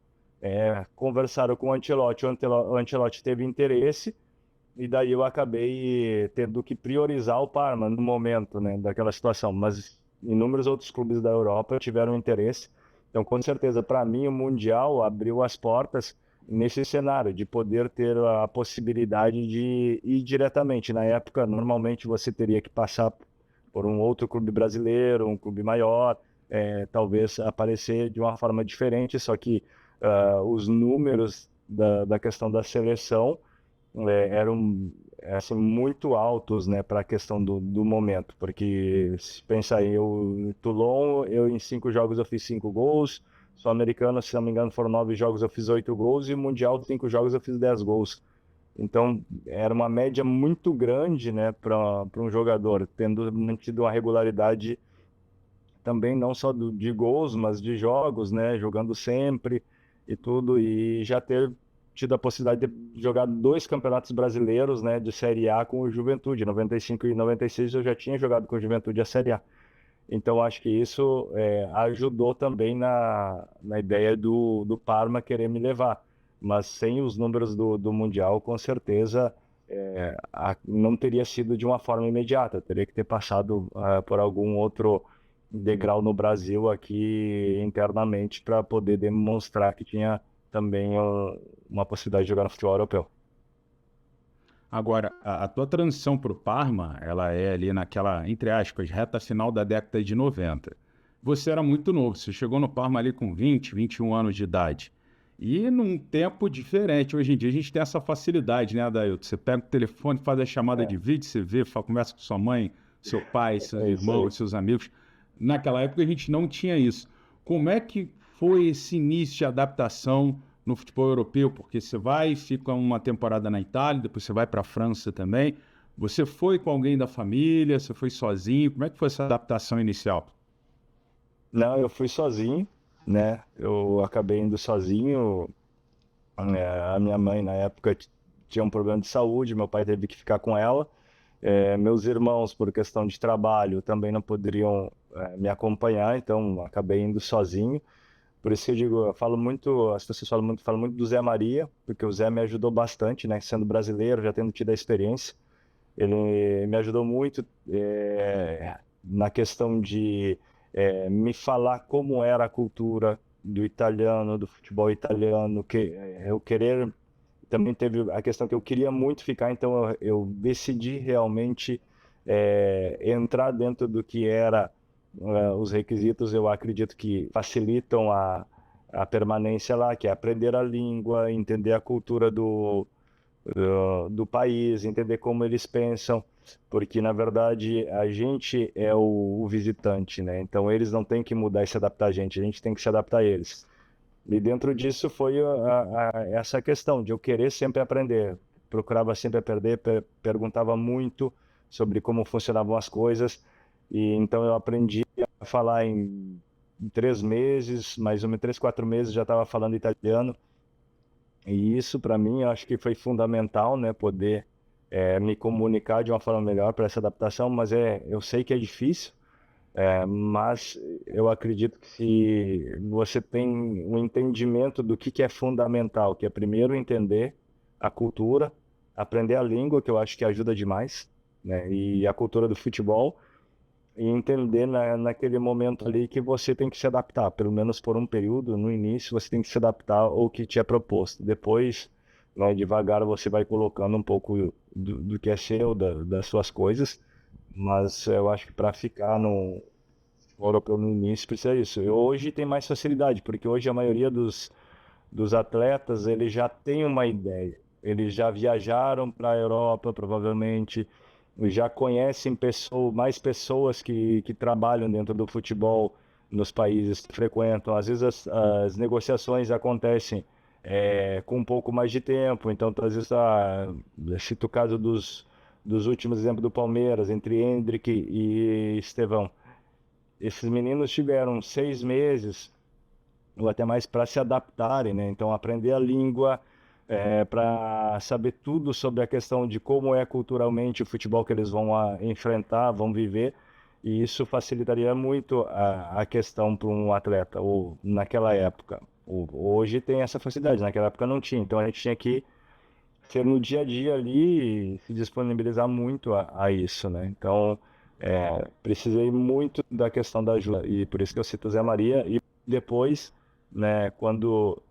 Conversaram com o Ancelotti, o Ancelotti teve interesse, e daí eu acabei tendo que priorizar o Parma no momento, né, daquela situação. Mas inúmeros outros clubes da Europa tiveram interesse. Então, com certeza, para mim, o Mundial abriu as portas nesse cenário, de poder ter a possibilidade de ir diretamente. Na época, normalmente você teria que passar por um outro clube brasileiro, um clube maior, talvez aparecer de uma forma diferente, só que os números da questão da seleção eram assim, muito altos, né, para a questão do momento, porque se pensar aí, Toulon, em 5 jogos eu fiz 5 gols, Sul-Americano, se não me engano, foram 9 jogos, eu fiz 8 gols, e Mundial, 5 jogos eu fiz 10 gols. Então, era uma média muito grande, né, para um jogador, tendo mantido uma regularidade também não só de gols, mas de jogos, né, jogando sempre e tudo, e já ter tido a possibilidade de jogar 2 campeonatos brasileiros, né, de Série A com o Juventude. 95 e 96 eu já tinha jogado com o Juventude a Série A. Então acho que isso ajudou também na ideia do Parma querer me levar. Mas sem os números do Mundial, com certeza não teria sido de uma forma imediata. Teria que ter passado por algum outro degrau no Brasil aqui internamente para poder demonstrar que tinha também uma possibilidade de jogar no futebol europeu. Agora, a tua transição para o Parma, ela é ali naquela, entre aspas, reta final da década de 90. Você era muito novo, você chegou no Parma ali com 20, 21 anos de idade. E num tempo diferente. Hoje em dia a gente tem essa facilidade, né, Adailton? Você pega o telefone, faz a chamada de vídeo, você vê, conversa com sua mãe, seu pai, seus irmãos, seus amigos. Naquela época a gente não tinha isso. Como é que foi esse início de adaptação no futebol europeu? Porque você vai, fica uma temporada na Itália, depois você vai para a França também. Você foi com alguém da família? Você foi sozinho? Como é que foi essa adaptação inicial? Não, eu fui sozinho, né? Eu acabei indo sozinho. A minha mãe, na época, tinha um problema de saúde, meu pai teve que ficar com ela. Meus irmãos, por questão de trabalho, também não poderiam me acompanhar, então acabei indo sozinho. Por isso que eu digo, eu falo muito, as pessoas falam muito do Zé Maria, porque o Zé me ajudou bastante, né? Sendo brasileiro, já tendo tido a experiência. Ele me ajudou muito na questão de me falar como era a cultura do italiano, do futebol italiano, que eu querer. Também teve a questão que eu queria muito ficar, então eu decidi realmente entrar dentro do que era os requisitos. Eu acredito que facilitam a permanência lá, que é aprender a língua, entender a cultura do país, entender como eles pensam, porque na verdade a gente é o visitante, né? Então eles não têm que mudar e se adaptar a gente tem que se adaptar a eles. E dentro disso foi essa questão de eu querer sempre aprender. Procurava sempre aprender, perguntava muito sobre como funcionavam as coisas. E então eu aprendi a falar em 3 meses, mais ou menos 3, 4 meses já estava falando italiano. E isso para mim eu acho que foi fundamental, né? Poder me comunicar de uma forma melhor para essa adaptação. Mas eu sei que é difícil. Mas eu acredito que se você tem um entendimento do que é fundamental, que é primeiro entender a cultura, aprender a língua, que eu acho que ajuda demais, né? E a cultura do futebol, e entender naquele momento ali que você tem que se adaptar, pelo menos por um período, no início você tem que se adaptar ao que te é proposto. Depois né? Devagar você vai colocando um pouco do que é seu, das suas coisas, mas eu acho que para ficar no europeu no início precisa isso. E hoje tem mais facilidade, porque hoje a maioria dos atletas, eles já têm uma ideia. Eles já viajaram para a Europa, provavelmente, já conhecem mais pessoas que trabalham dentro do futebol nos países que frequentam. Às vezes as negociações acontecem com um pouco mais de tempo. Então, às vezes, cito o caso dos últimos exemplos do Palmeiras, entre Endrick e Estevão. Esses meninos tiveram 6 meses ou até mais para se adaptarem, né? Então, aprender a língua, para saber tudo sobre a questão de como é culturalmente o futebol que eles vão enfrentar, vão viver, e isso facilitaria muito a questão para um atleta, ou naquela época. Hoje tem essa facilidade, naquela época não tinha, então a gente tinha que ser no dia a dia ali e se disponibilizar muito a isso, né? Então, precisei muito da questão da ajuda, e por isso que eu cito o Zé Maria, e depois, né, quando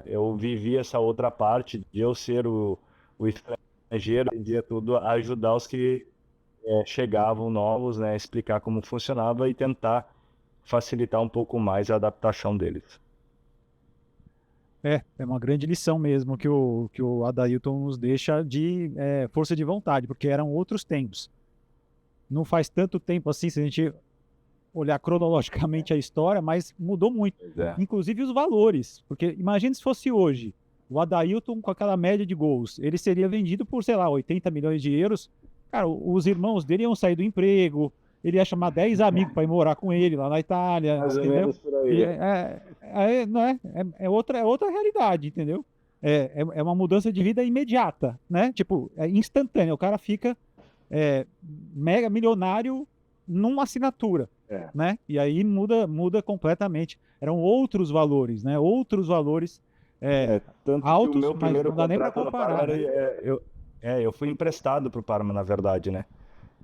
eu vivi essa outra parte de eu ser o estrangeiro, aprendi tudo a ajudar os que chegavam novos, né, explicar como funcionava e tentar facilitar um pouco mais a adaptação deles. É uma grande lição mesmo que o Adailton nos deixa de força de vontade, porque eram outros tempos. Não faz tanto tempo assim, se a gente olhar cronologicamente a história, mas mudou muito. Pois é. Inclusive os valores, porque imagine se fosse hoje, o Adailton com aquela média de gols, ele seria vendido por, sei lá, 80 milhões de euros. Cara, os irmãos dele iam sair do emprego, ele ia chamar 10 amigos para ir morar com ele lá na Itália, Mais ou entendeu? menos por aí. Não é outra realidade, entendeu? É uma mudança de vida imediata, né? Tipo, é instantânea. O cara fica mega milionário numa assinatura, né? E aí muda completamente. Eram outros valores, né? Outros valores Tanto que o altos, meu mas primeiro não dá nem para contrato no comparar, Parma, né? eu fui emprestado para o Parma, na verdade, né?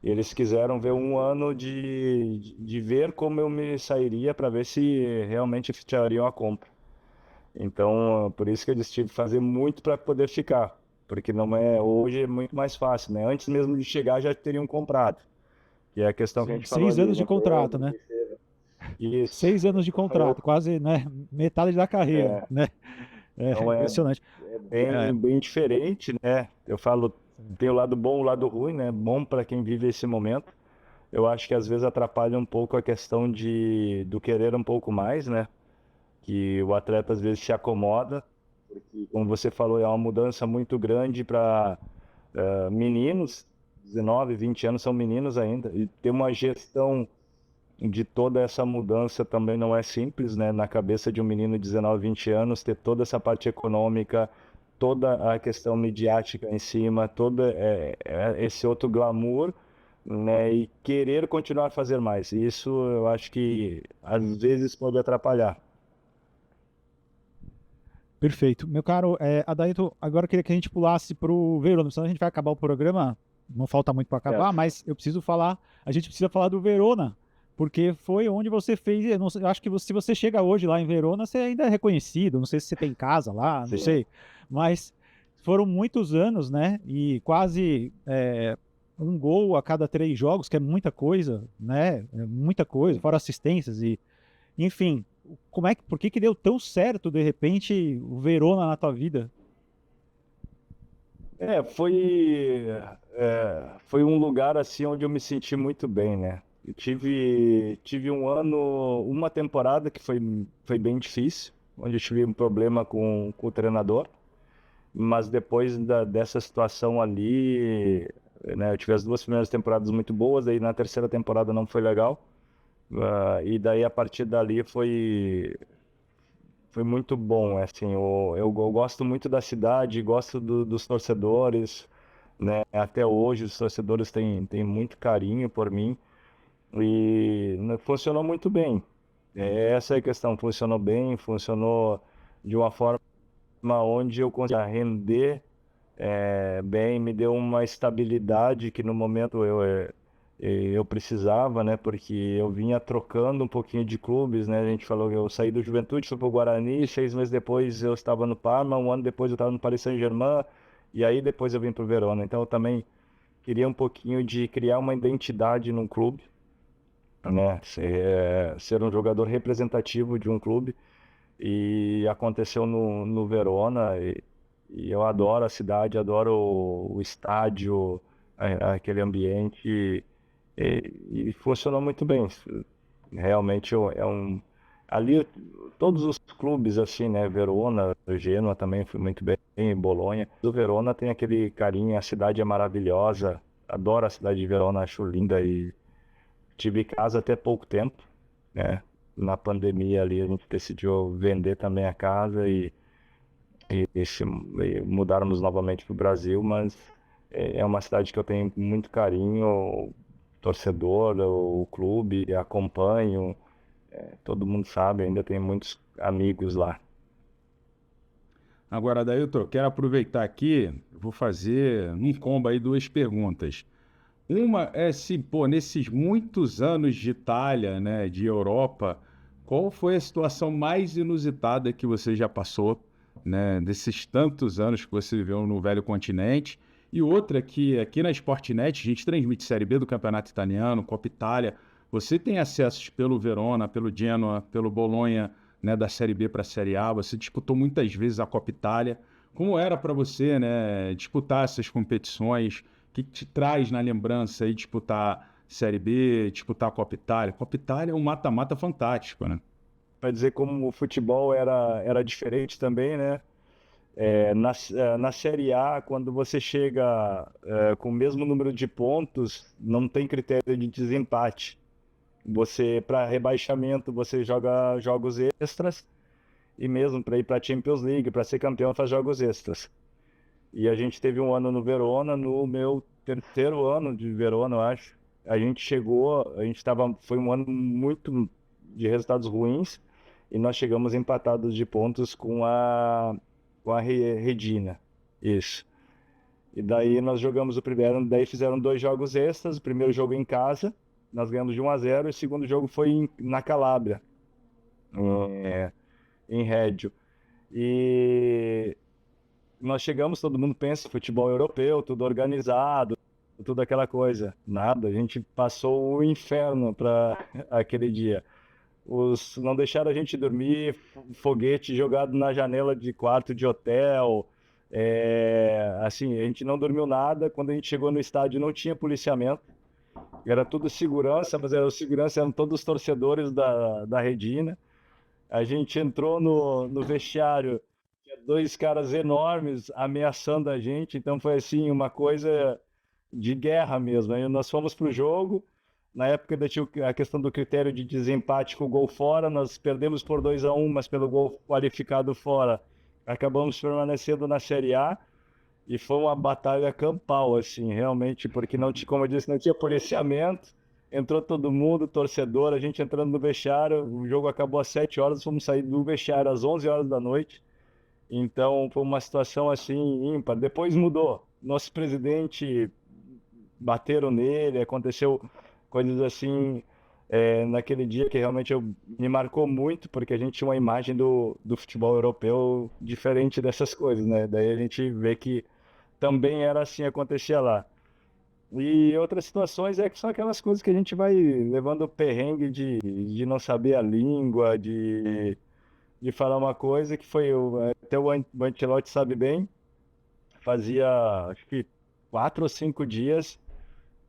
Eles quiseram ver um ano de ver como eu me sairia para ver se realmente efetuariam a compra. Então, por isso que eles tive que fazer muito para poder ficar, porque não hoje é muito mais fácil, né? Antes mesmo de chegar já teriam comprado. E é a questão que a gente falou 6 ali, anos de né? contrato, né? Isso. 6 anos de contrato, quase, né? Metade da carreira, né? Então Impressionante. bem diferente, né? Eu falo, tem o lado bom, o lado ruim, né? Bom para quem vive esse momento. Eu acho que às vezes atrapalha um pouco a questão do querer um pouco mais, né? Que o atleta às vezes se acomoda, porque, como você falou, é uma mudança muito grande para meninos, 19, 20 anos são meninos ainda, e ter uma gestão de toda essa mudança também não é simples, né? Na cabeça de um menino de 19, 20 anos, ter toda essa parte econômica, toda a questão midiática em cima, todo esse outro glamour, né? E querer continuar a fazer mais. Isso eu acho que às vezes pode atrapalhar. Perfeito. Meu caro Adailton, agora eu queria que a gente pulasse para o Verona, senão a gente vai acabar o programa, não falta muito para acabar, mas a gente precisa falar do Verona, porque foi onde você fez, eu acho que se você chega hoje lá em Verona, você ainda é reconhecido, não sei se você tem casa lá, não Sim. sei, mas foram muitos anos, né, e quase um gol a cada 3 jogos, que é muita coisa, né, muita coisa, fora assistências e, enfim, por que deu tão certo, de repente, o Verona na tua vida? Foi um lugar assim onde eu me senti muito bem, né? Eu tive uma temporada que foi bem difícil, onde eu tive um problema com o treinador, mas depois dessa situação ali, né, eu tive as 2 primeiras temporadas muito boas, aí na terceira temporada não foi legal, e daí a partir dali foi muito bom, assim, eu gosto muito da cidade, gosto dos torcedores, né? Até hoje os torcedores têm muito carinho por mim e né, funcionou muito bem. Essa é a questão, funcionou bem, funcionou de uma forma onde eu conseguia render bem, me deu uma estabilidade que no momento E eu precisava, né? Porque eu vinha trocando um pouquinho de clubes, né? A gente falou que eu saí do Juventude, fui pro Guarani, 6 meses depois eu estava no Parma, um ano depois eu estava no Paris Saint-Germain, e aí depois eu vim pro Verona. Então eu também queria um pouquinho de criar uma identidade num clube, né? Ser um jogador representativo de um clube. E aconteceu no Verona, e eu adoro a cidade, adoro o estádio, aquele ambiente, e funcionou muito bem. Realmente é um. Ali, todos os clubes, assim, né? Verona, Genoa também fui muito bem, Bolonha. O Verona tem aquele carinho, a cidade é maravilhosa, adoro a cidade de Verona, acho linda, e tive casa até pouco tempo, né? Na pandemia ali a gente decidiu vender também a casa e mudarmos novamente para o Brasil, mas é uma cidade que eu tenho muito carinho, torcedor, o clube, acompanho, todo mundo sabe, ainda tenho muitos amigos lá. Agora, Dailton, eu quero aproveitar aqui, vou fazer um combo aí duas perguntas. Uma é se, pô, nesses muitos anos de Itália, né, de Europa, qual foi a situação mais inusitada que você já passou, né, desses tantos anos que você viveu no velho continente? E outra que aqui na Sportnet a gente transmite Série B do Campeonato Italiano, Copa Itália. Você tem acessos pelo Verona, pelo Genoa, pelo Bolonha, né, da Série B para a Série A. Você disputou muitas vezes a Copa Itália. Como era para você, né, disputar essas competições? Que te traz na lembrança aí disputar Série B, disputar a Copa Itália? Copa Itália é um mata-mata fantástico, né? Para dizer como o futebol era diferente também, né? Na Série A, quando você chega com o mesmo número de pontos, não tem critério de desempate. Você, para rebaixamento, você joga jogos extras, e mesmo para ir para a Champions League, para ser campeão, faz jogos extras. E a gente teve um ano no Verona, no meu terceiro ano de Verona, eu acho. A gente chegou, foi um ano muito de resultados ruins, e nós chegamos empatados de pontos com a Regina. Isso. E daí nós jogamos o primeiro, daí fizeram 2 jogos extras, o primeiro jogo em casa, nós ganhamos de 1-0, e o segundo jogo foi na Calábria, é, em Reggio. E nós chegamos, todo mundo pensa, futebol europeu, tudo organizado, tudo aquela coisa. Nada, a gente passou o inferno para aquele dia. Não deixaram a gente dormir, foguete jogado na janela de quarto de hotel. Assim, a gente não dormiu nada. Quando a gente chegou no estádio, não tinha policiamento. Era tudo segurança, mas o segurança eram todos os torcedores da Redina. A gente entrou no vestiário, tinha 2 caras enormes ameaçando a gente, então foi assim, uma coisa de guerra mesmo. Aí nós fomos para o jogo, na época ainda tinha a questão do critério de desempate com o gol fora, nós perdemos por 2-1, mas pelo gol qualificado fora, acabamos permanecendo na Série A, e foi uma batalha campal, assim, realmente, porque não tinha, como eu disse, não tinha policiamento. Entrou todo mundo, torcedor, a gente entrando no vestiário, o jogo acabou às 7 horas, fomos sair do vestiário às 11 horas da noite. Então foi uma situação assim ímpar. Depois mudou. Nosso presidente, bateram nele, aconteceu coisas assim naquele dia que realmente me marcou muito, porque a gente tinha uma imagem do futebol europeu diferente dessas coisas, né? Daí a gente vê que também era assim, acontecia lá. E outras situações que são aquelas coisas que a gente vai levando perrengue de não saber a língua, de falar uma coisa que foi, até o Ancelotti sabe bem, fazia acho que 4 ou 5 dias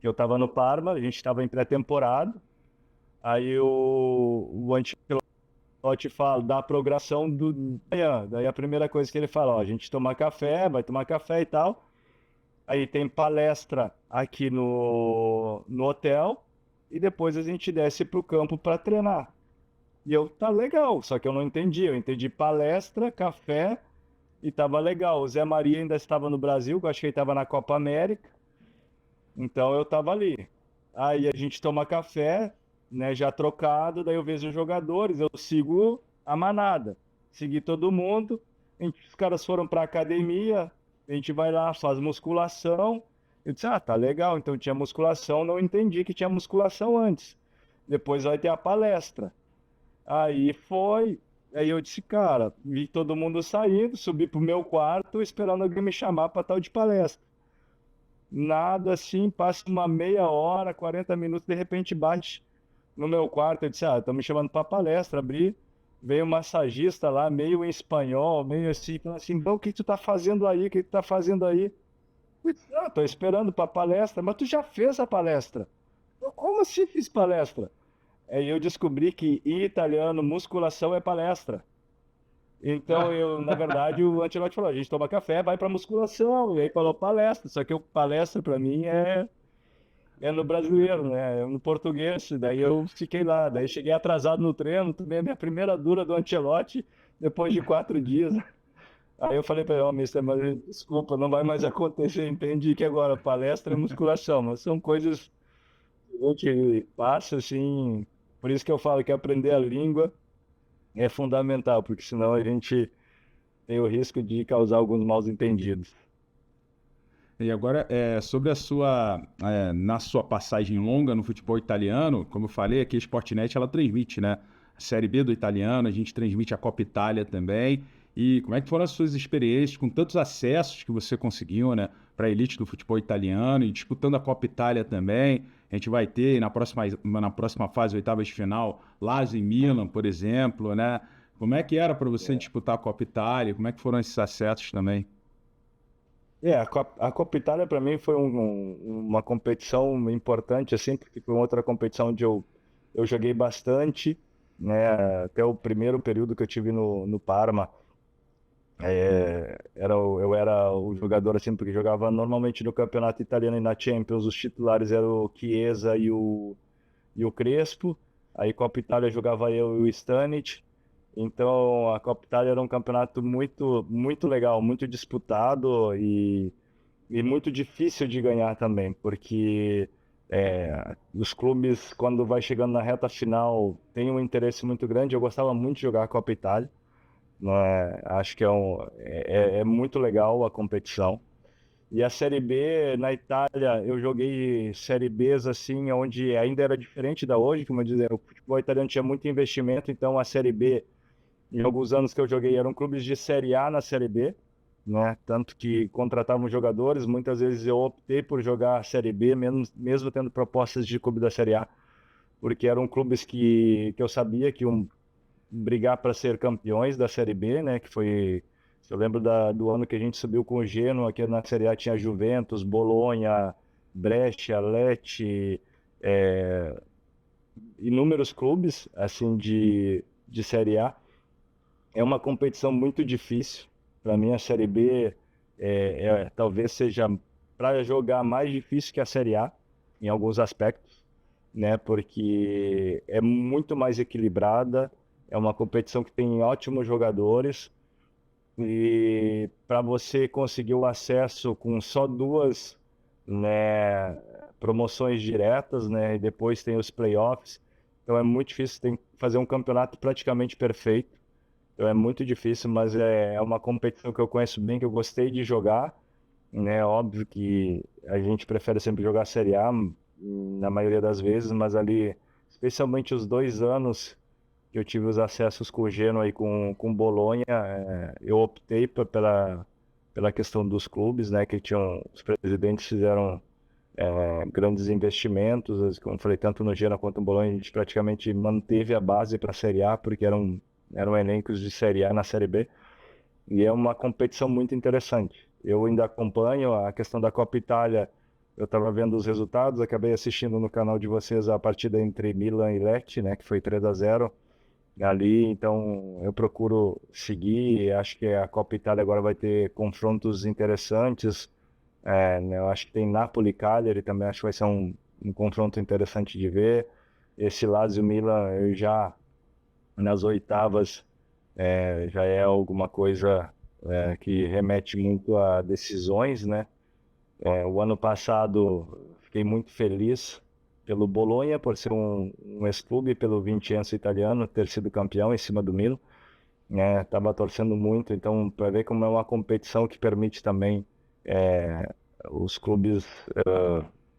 que eu estava no Parma, a gente estava em pré-temporada, aí o Ancelotti fala da progressão do manhã, daí a primeira coisa que ele fala, ó, a gente toma café, vai tomar café e tal. Aí tem palestra aqui no hotel, e depois a gente desce para o campo para treinar. E tá legal, só que eu não entendi. Eu entendi palestra, café, e tava legal. O Zé Maria ainda estava no Brasil, que eu acho que ele estava na Copa América, então eu tava ali. Aí a gente toma café, né, já trocado, daí eu vejo os jogadores, eu sigo a manada. Segui todo mundo, os caras foram para academia, a gente vai lá, faz musculação, Eu disse, tá legal, então tinha musculação, não entendi que tinha musculação antes. Depois vai ter a palestra. Aí foi, aí eu disse, cara, vi todo mundo saindo, subi pro meu quarto, esperando alguém me chamar para tal de palestra. Nada assim, passa uma meia hora, 40 minutos, de repente bate no meu quarto. Eu disse, estão me chamando para palestra, abri. Veio um massagista lá, meio em espanhol, meio assim, falando assim, bom, o que tu tá fazendo aí? O que tu tá fazendo aí? Eu disse, não, tô esperando para palestra, mas tu já fez a palestra. Eu, como assim fiz palestra? Aí eu descobri que em italiano, musculação é palestra. Então, na verdade, o Ancelotti falou, a gente toma café, vai para musculação, e aí falou palestra, só que o palestra para mim é no brasileiro, né? É no português, daí eu fiquei lá, daí cheguei atrasado no treino, também a minha primeira dura do Ancelotti, depois de 4 dias. Aí eu falei para ele, mister, mas desculpa, não vai mais acontecer, entendi que agora palestra é musculação, mas são coisas que a gente passa, assim, por isso que eu falo que aprender a língua é fundamental, porque senão a gente tem o risco de causar alguns mal-entendidos. E agora, sobre na sua passagem longa no futebol italiano, como eu falei, aqui a Sportnet, ela transmite, né? A Série B do italiano, a gente transmite a Copa Itália também. E como é que foram as suas experiências com tantos acessos que você conseguiu, né? Para a elite do futebol italiano e disputando a Copa Itália também. A gente vai ter na próxima fase, oitavas de final, Lazio e Milan, por exemplo, né? Como é que era para você disputar a Copa Itália? Como é que foram esses acessos também? A Copa Itália para mim foi uma competição importante, assim, porque foi outra competição onde eu joguei bastante, né? Até o primeiro período que eu tive no Parma, eu era o jogador, assim, porque jogava normalmente no campeonato italiano e na Champions, os titulares eram o Chiesa e o Crespo, aí Copa Itália jogava eu e o Stanic. Então, a Copa Itália era um campeonato muito, muito legal, muito disputado e muito difícil de ganhar também, porque os clubes, quando vai chegando na reta final, têm um interesse muito grande. Eu gostava muito de jogar a Copa Itália, né? Acho que é muito legal a competição. E a Série B, na Itália, eu joguei Série Bs assim, onde ainda era diferente da hoje, como eu dizia, o futebol italiano tinha muito investimento, então a Série B em alguns anos que eu joguei, eram clubes de Série A na Série B, né? Tanto que contratavam jogadores. Muitas vezes eu optei por jogar a Série B, mesmo tendo propostas de clube da Série A, porque eram clubes que eu sabia que iam brigar para ser campeões da Série B, né? Que foi, eu lembro do ano que a gente subiu com o Genoa, que na Série A tinha Juventus, Bolonha, Brescia, Lecce, inúmeros clubes assim de Série A. É uma competição muito difícil. Para mim, a Série B talvez seja para jogar mais difícil que a Série A, em alguns aspectos, né? Porque é muito mais equilibrada, é uma competição que tem ótimos jogadores e para você conseguir o acesso com só duas, né, promoções diretas, né? E depois tem os playoffs. Então é muito difícil, tem que fazer um campeonato praticamente perfeito. Então é muito difícil, mas é uma competição que eu conheço bem, que eu gostei de jogar, né? Óbvio que a gente prefere sempre jogar Série A, na maioria das vezes, mas ali, especialmente os 2 anos que eu tive os acessos com o Genoa e com o Bolonha, eu optei pela questão dos clubes, né? Que os presidentes fizeram grandes investimentos, como eu falei, tanto no Genoa quanto no Bolonha, a gente praticamente manteve a base para a Série A, porque eram elencos de Série A na Série B, e é uma competição muito interessante. Eu ainda acompanho a questão da Copa Itália, eu estava vendo os resultados, acabei assistindo no canal de vocês a partida entre Milan e Lecce, né, que foi 3-0 ali, então eu procuro seguir. Acho que a Copa Itália agora vai ter confrontos interessantes, né, eu acho que tem Napoli e Cagliari também, acho que vai ser um confronto interessante de ver. Esse Lazio-Milan eu já nas oitavas já é alguma coisa que remete muito a decisões, né? O ano passado fiquei muito feliz pelo Bolonha, por ser um ex-clube, pelo Vincenzo italiano, ter sido campeão em cima do Milan, né? Tava torcendo muito, então para ver como é uma competição que permite também os clubes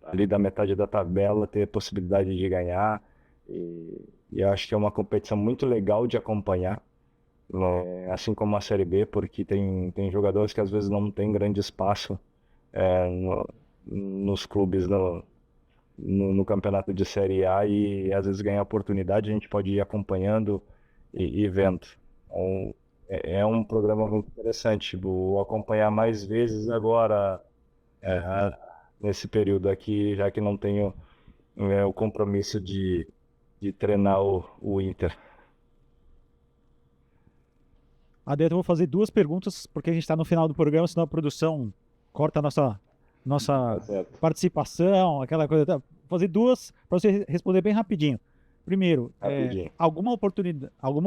ali da metade da tabela ter possibilidade de ganhar. E eu acho que é uma competição muito legal de acompanhar, né? Assim como a Série B, porque tem jogadores que às vezes não têm grande espaço nos clubes no campeonato de Série A e às vezes ganha oportunidade, a gente pode ir acompanhando e vendo. Então, é um programa muito interessante. Vou acompanhar mais vezes agora, é, nesse período aqui, já que não tenho o compromisso de treinar o Inter. Adentro, eu vou fazer duas perguntas, porque a gente está no final do programa, senão a produção corta a nossa Tá certo. participação, aquela coisa. Vou fazer duas para você responder bem rapidinho. Primeiro, Rapidinho. alguma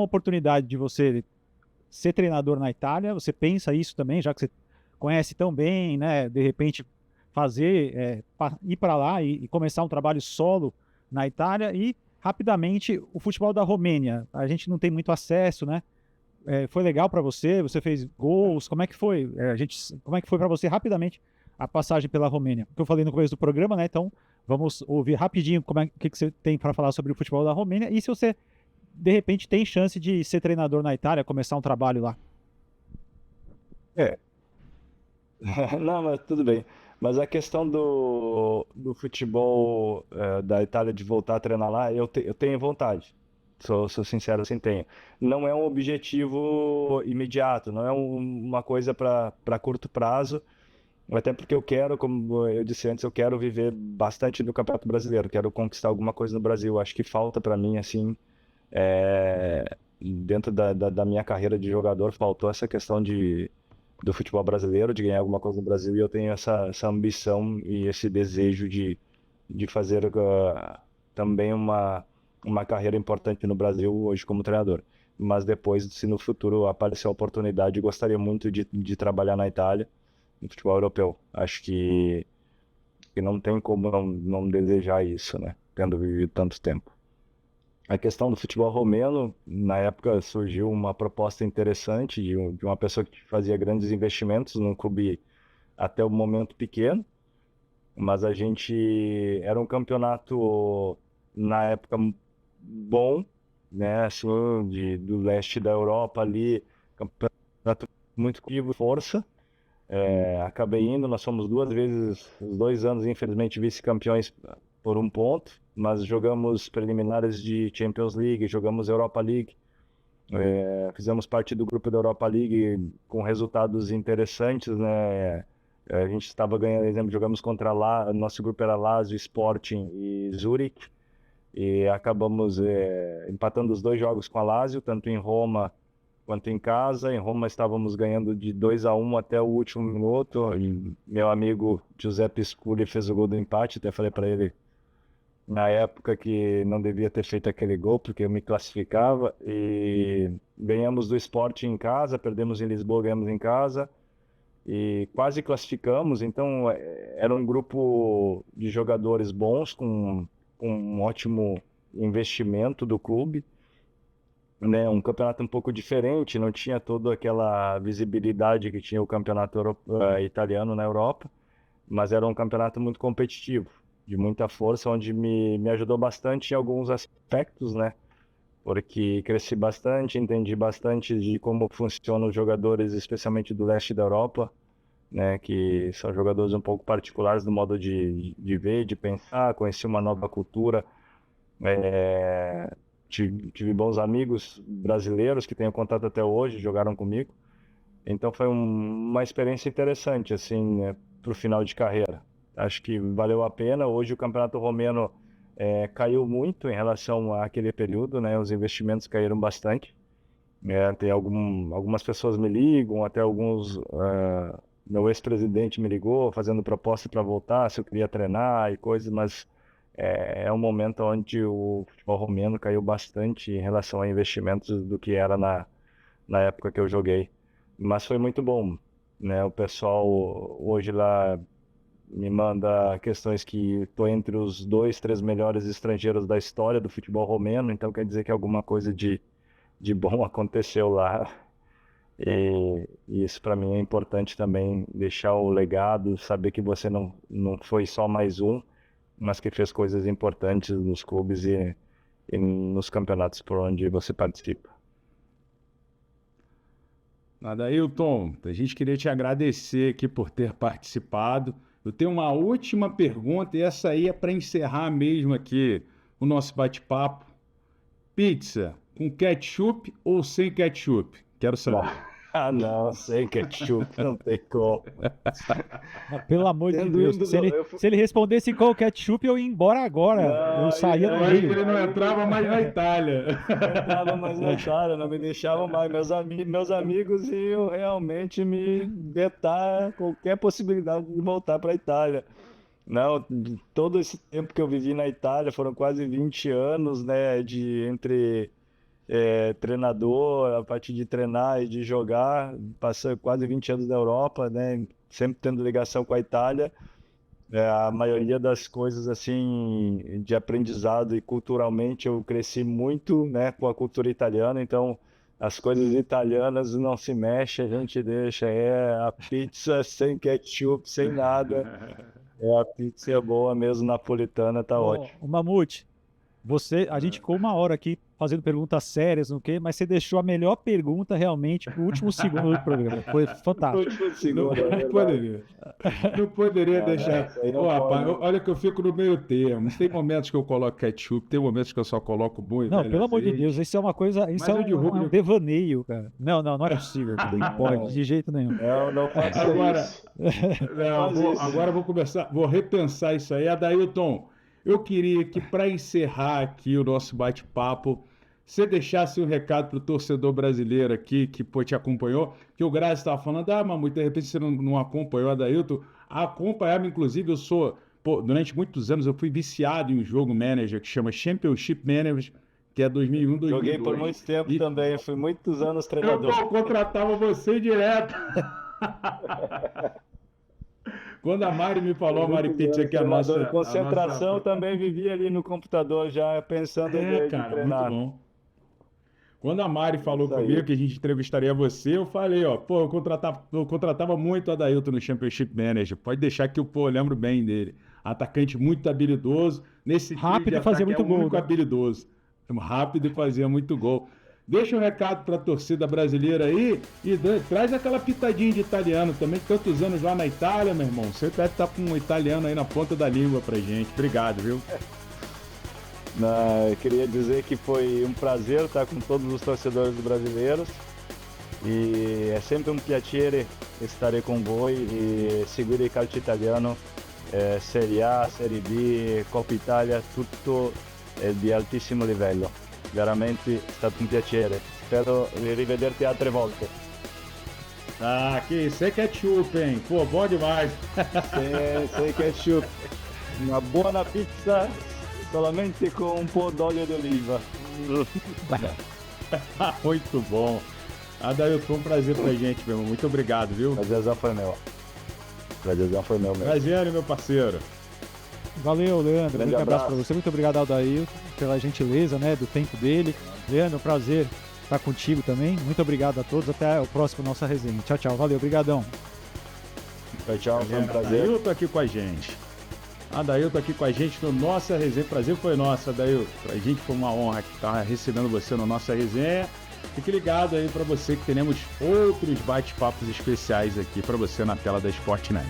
oportunidade de você ser treinador na Itália? Você pensa isso também, já que você conhece tão bem, né? De repente fazer, ir para lá e começar um trabalho solo na Itália e rapidamente o futebol da Romênia. A gente não tem muito acesso, né? Foi legal para você? Você fez gols? Como é que foi? Como é que foi para você rapidamente a passagem pela Romênia? Porque eu falei no começo do programa, né? Então vamos ouvir rapidinho o que você tem para falar sobre o futebol da Romênia e se você de repente tem chance de ser treinador na Itália, começar um trabalho lá. É. Não, mas tudo bem. Mas a questão do futebol da Itália de voltar a treinar lá, eu tenho vontade. Sou sincero, assim, tenho. Não é um objetivo imediato, não é uma coisa para curto prazo, até porque eu quero, como eu disse antes, eu quero viver bastante do Campeonato Brasileiro, quero conquistar alguma coisa no Brasil. Acho que falta para mim, assim, dentro da minha carreira de jogador, faltou essa questão do futebol brasileiro, de ganhar alguma coisa no Brasil, e eu tenho essa ambição e esse desejo de fazer também uma carreira importante no Brasil hoje como treinador. Mas depois, se no futuro aparecer a oportunidade, gostaria muito de trabalhar na Itália, no futebol europeu. Acho que não tem como não desejar isso, né? Tendo vivido tanto tempo. A questão do futebol romeno, na época surgiu uma proposta interessante de uma pessoa que fazia grandes investimentos num clube até o momento pequeno, mas a gente era um campeonato na época bom, né, assim, do leste da Europa ali, campeonato muito de força. Acabei indo, nós fomos duas vezes, os 2 anos, infelizmente, vice-campeões por um ponto, mas jogamos preliminares de Champions League, jogamos Europa League, fizemos parte do grupo da Europa League com resultados interessantes, né? A gente estava ganhando, por exemplo, jogamos contra lá, nosso grupo era Lazio, Sporting e Zurich, e acabamos empatando os 2 jogos com a Lazio, tanto em Roma quanto em casa. Em Roma estávamos ganhando de 2-1 até o último minuto, e meu amigo Giuseppe Scuri fez o gol do empate. Até falei para ele na época que não devia ter feito aquele gol, porque eu me classificava. E ganhamos do Sporting em casa, perdemos em Lisboa, ganhamos em casa e quase classificamos. Então era um grupo de jogadores bons, com um ótimo investimento do clube, né? Um campeonato um pouco diferente, não tinha toda aquela visibilidade que tinha o campeonato italiano na Europa, mas era um campeonato muito competitivo, de muita força, onde me ajudou bastante em alguns aspectos, né? Porque cresci bastante, entendi bastante de como funcionam os jogadores, especialmente do leste da Europa, né? Que são jogadores um pouco particulares no modo de ver, de pensar. Conheci uma nova cultura. Tive bons amigos brasileiros que tenho contato até hoje, jogaram comigo. Então foi uma experiência interessante, assim, né, para o final de carreira. Acho que valeu a pena. Hoje o Campeonato Romeno caiu muito em relação àquele período, né? Os investimentos caíram bastante. Tem algumas pessoas me ligam, até meu ex-presidente me ligou fazendo proposta para voltar, se eu queria treinar e coisas, mas é um momento onde o futebol romeno caiu bastante em relação a investimentos do que era na época que eu joguei. Mas foi muito bom, né? O pessoal hoje lá me manda questões que estou entre os 2, 3 melhores estrangeiros da história do futebol romeno, então quer dizer que alguma coisa de bom aconteceu lá. E isso para mim é importante também, deixar o legado, saber que você não foi só mais um, mas que fez coisas importantes nos clubes e nos campeonatos por onde você participa. Adailton, a gente queria te agradecer aqui por ter participado. Eu tenho uma última pergunta, e essa aí é para encerrar mesmo aqui o nosso bate-papo. Pizza com ketchup ou sem ketchup? Quero saber. Ah, não, sem ketchup, não tem como. Pelo amor de Tendo Deus, ido se ele, no- eu fui- se ele respondesse com o ketchup, eu ia embora agora. Não, Eu saía eu do acho que meio. Ele não entrava mais na Itália. Não entrava mais na Itália, não me deixavam mais. Meus amigos iam realmente me vetar qualquer possibilidade de voltar para a Itália. Não, de todo esse tempo que eu vivi na Itália, foram quase 20 anos, né, entre treinador, a partir de treinar e de jogar, passei quase 20 anos na Europa, né, sempre tendo ligação com a Itália. A maioria das coisas assim de aprendizado e culturalmente eu cresci muito, né, com a cultura italiana, então as coisas italianas não se mexe, a gente deixa, a pizza sem ketchup, sem nada, a pizza boa mesmo, napolitana, tá ótimo. Ô, Mamute, a gente ficou uma hora aqui fazendo perguntas sérias, não quê, mas você deixou a melhor pergunta realmente pro último segundo do programa. Foi fantástico. Último Não, segundo, é não verdade. poderia. Não poderia Não, deixar. isso aí não Ô, rapaz, pode. olha que eu fico no meio termo. Tem momentos que eu coloco ketchup, tem momentos que eu só coloco bom e Não, velho pelo amor de azeite. Deus, isso é uma coisa, isso Mas é eu derrubo um de- devaneio, cara. Não é possível. Não pode, de jeito nenhum. Não faça Agora, isso. não, Faz isso. agora eu vou começar, vou repensar isso aí. Adailton, eu queria que para encerrar aqui o nosso bate-papo, você deixasse um recado para o torcedor brasileiro aqui que pô, te acompanhou, que o Grazi estava falando, Mamute, de repente você não acompanhou a Adailton. Acompanhava, inclusive, durante muitos anos eu fui viciado em um jogo manager que chama Championship Manager, que é 2001, 2002. Joguei por muito tempo E também, fui muitos anos eu treinador. contratava você direto. Quando a Mari me falou, a Mari Pizza, que é a Treinador nossa... de concentração, a nossa... também vivia ali no computador já pensando em cara, muito treinar. bom. Quando a Mari falou Isso aí. comigo que a gente entrevistaria você, eu falei, eu contratava muito o Adailton no Championship Manager. Pode deixar que eu lembro bem dele. Atacante muito habilidoso. Nesse trio Rápido de e fazia ataque, muito o gol, único né? habilidoso. Rápido e fazia muito gol. Deixa um recado para a torcida brasileira aí e traz aquela pitadinha de italiano também. Tantos anos lá na Itália, meu irmão. Você deve estar com um italiano aí na ponta da língua pra gente. Obrigado, viu? Eu queria dizer que foi um prazer estar com todos os torcedores brasileiros e é sempre un piacere stare con voi e seguire il calcio italiano, Serie A, Serie B, Coppa Italia, tutto è di altissimo livello. Veramente è stato un piacere. Spero di rivederti altre volte. Que isso é ketchup, hein? Pô, bom demais. Sem ketchup. Una buona pizza solamente con un po' d'olio d'oliva. Muito bom. Adailton, foi um prazer pra gente, meu irmão. Muito obrigado, viu? Prazerzão foi meu. Prazerzão foi meu mesmo. Prazer, meu parceiro. Valeu, Leandro. Grande Muito abraço abraço. pra você. Muito obrigado ao Daí pela gentileza, né, do tempo dele. Leandro, prazer estar contigo também. Muito obrigado a todos. Até o próximo nossa resenha. Tchau, tchau. Valeu, obrigadão. Tchau, foi um prazer. Adailton aqui com a gente. Adailton aqui com a gente no Nossa Resenha. Prazer foi nosso, Adailton. Pra gente foi uma honra estar recebendo você no Nossa Resenha. Fique ligado aí pra você que teremos outros bate-papos especiais aqui pra você na tela da Sportnet.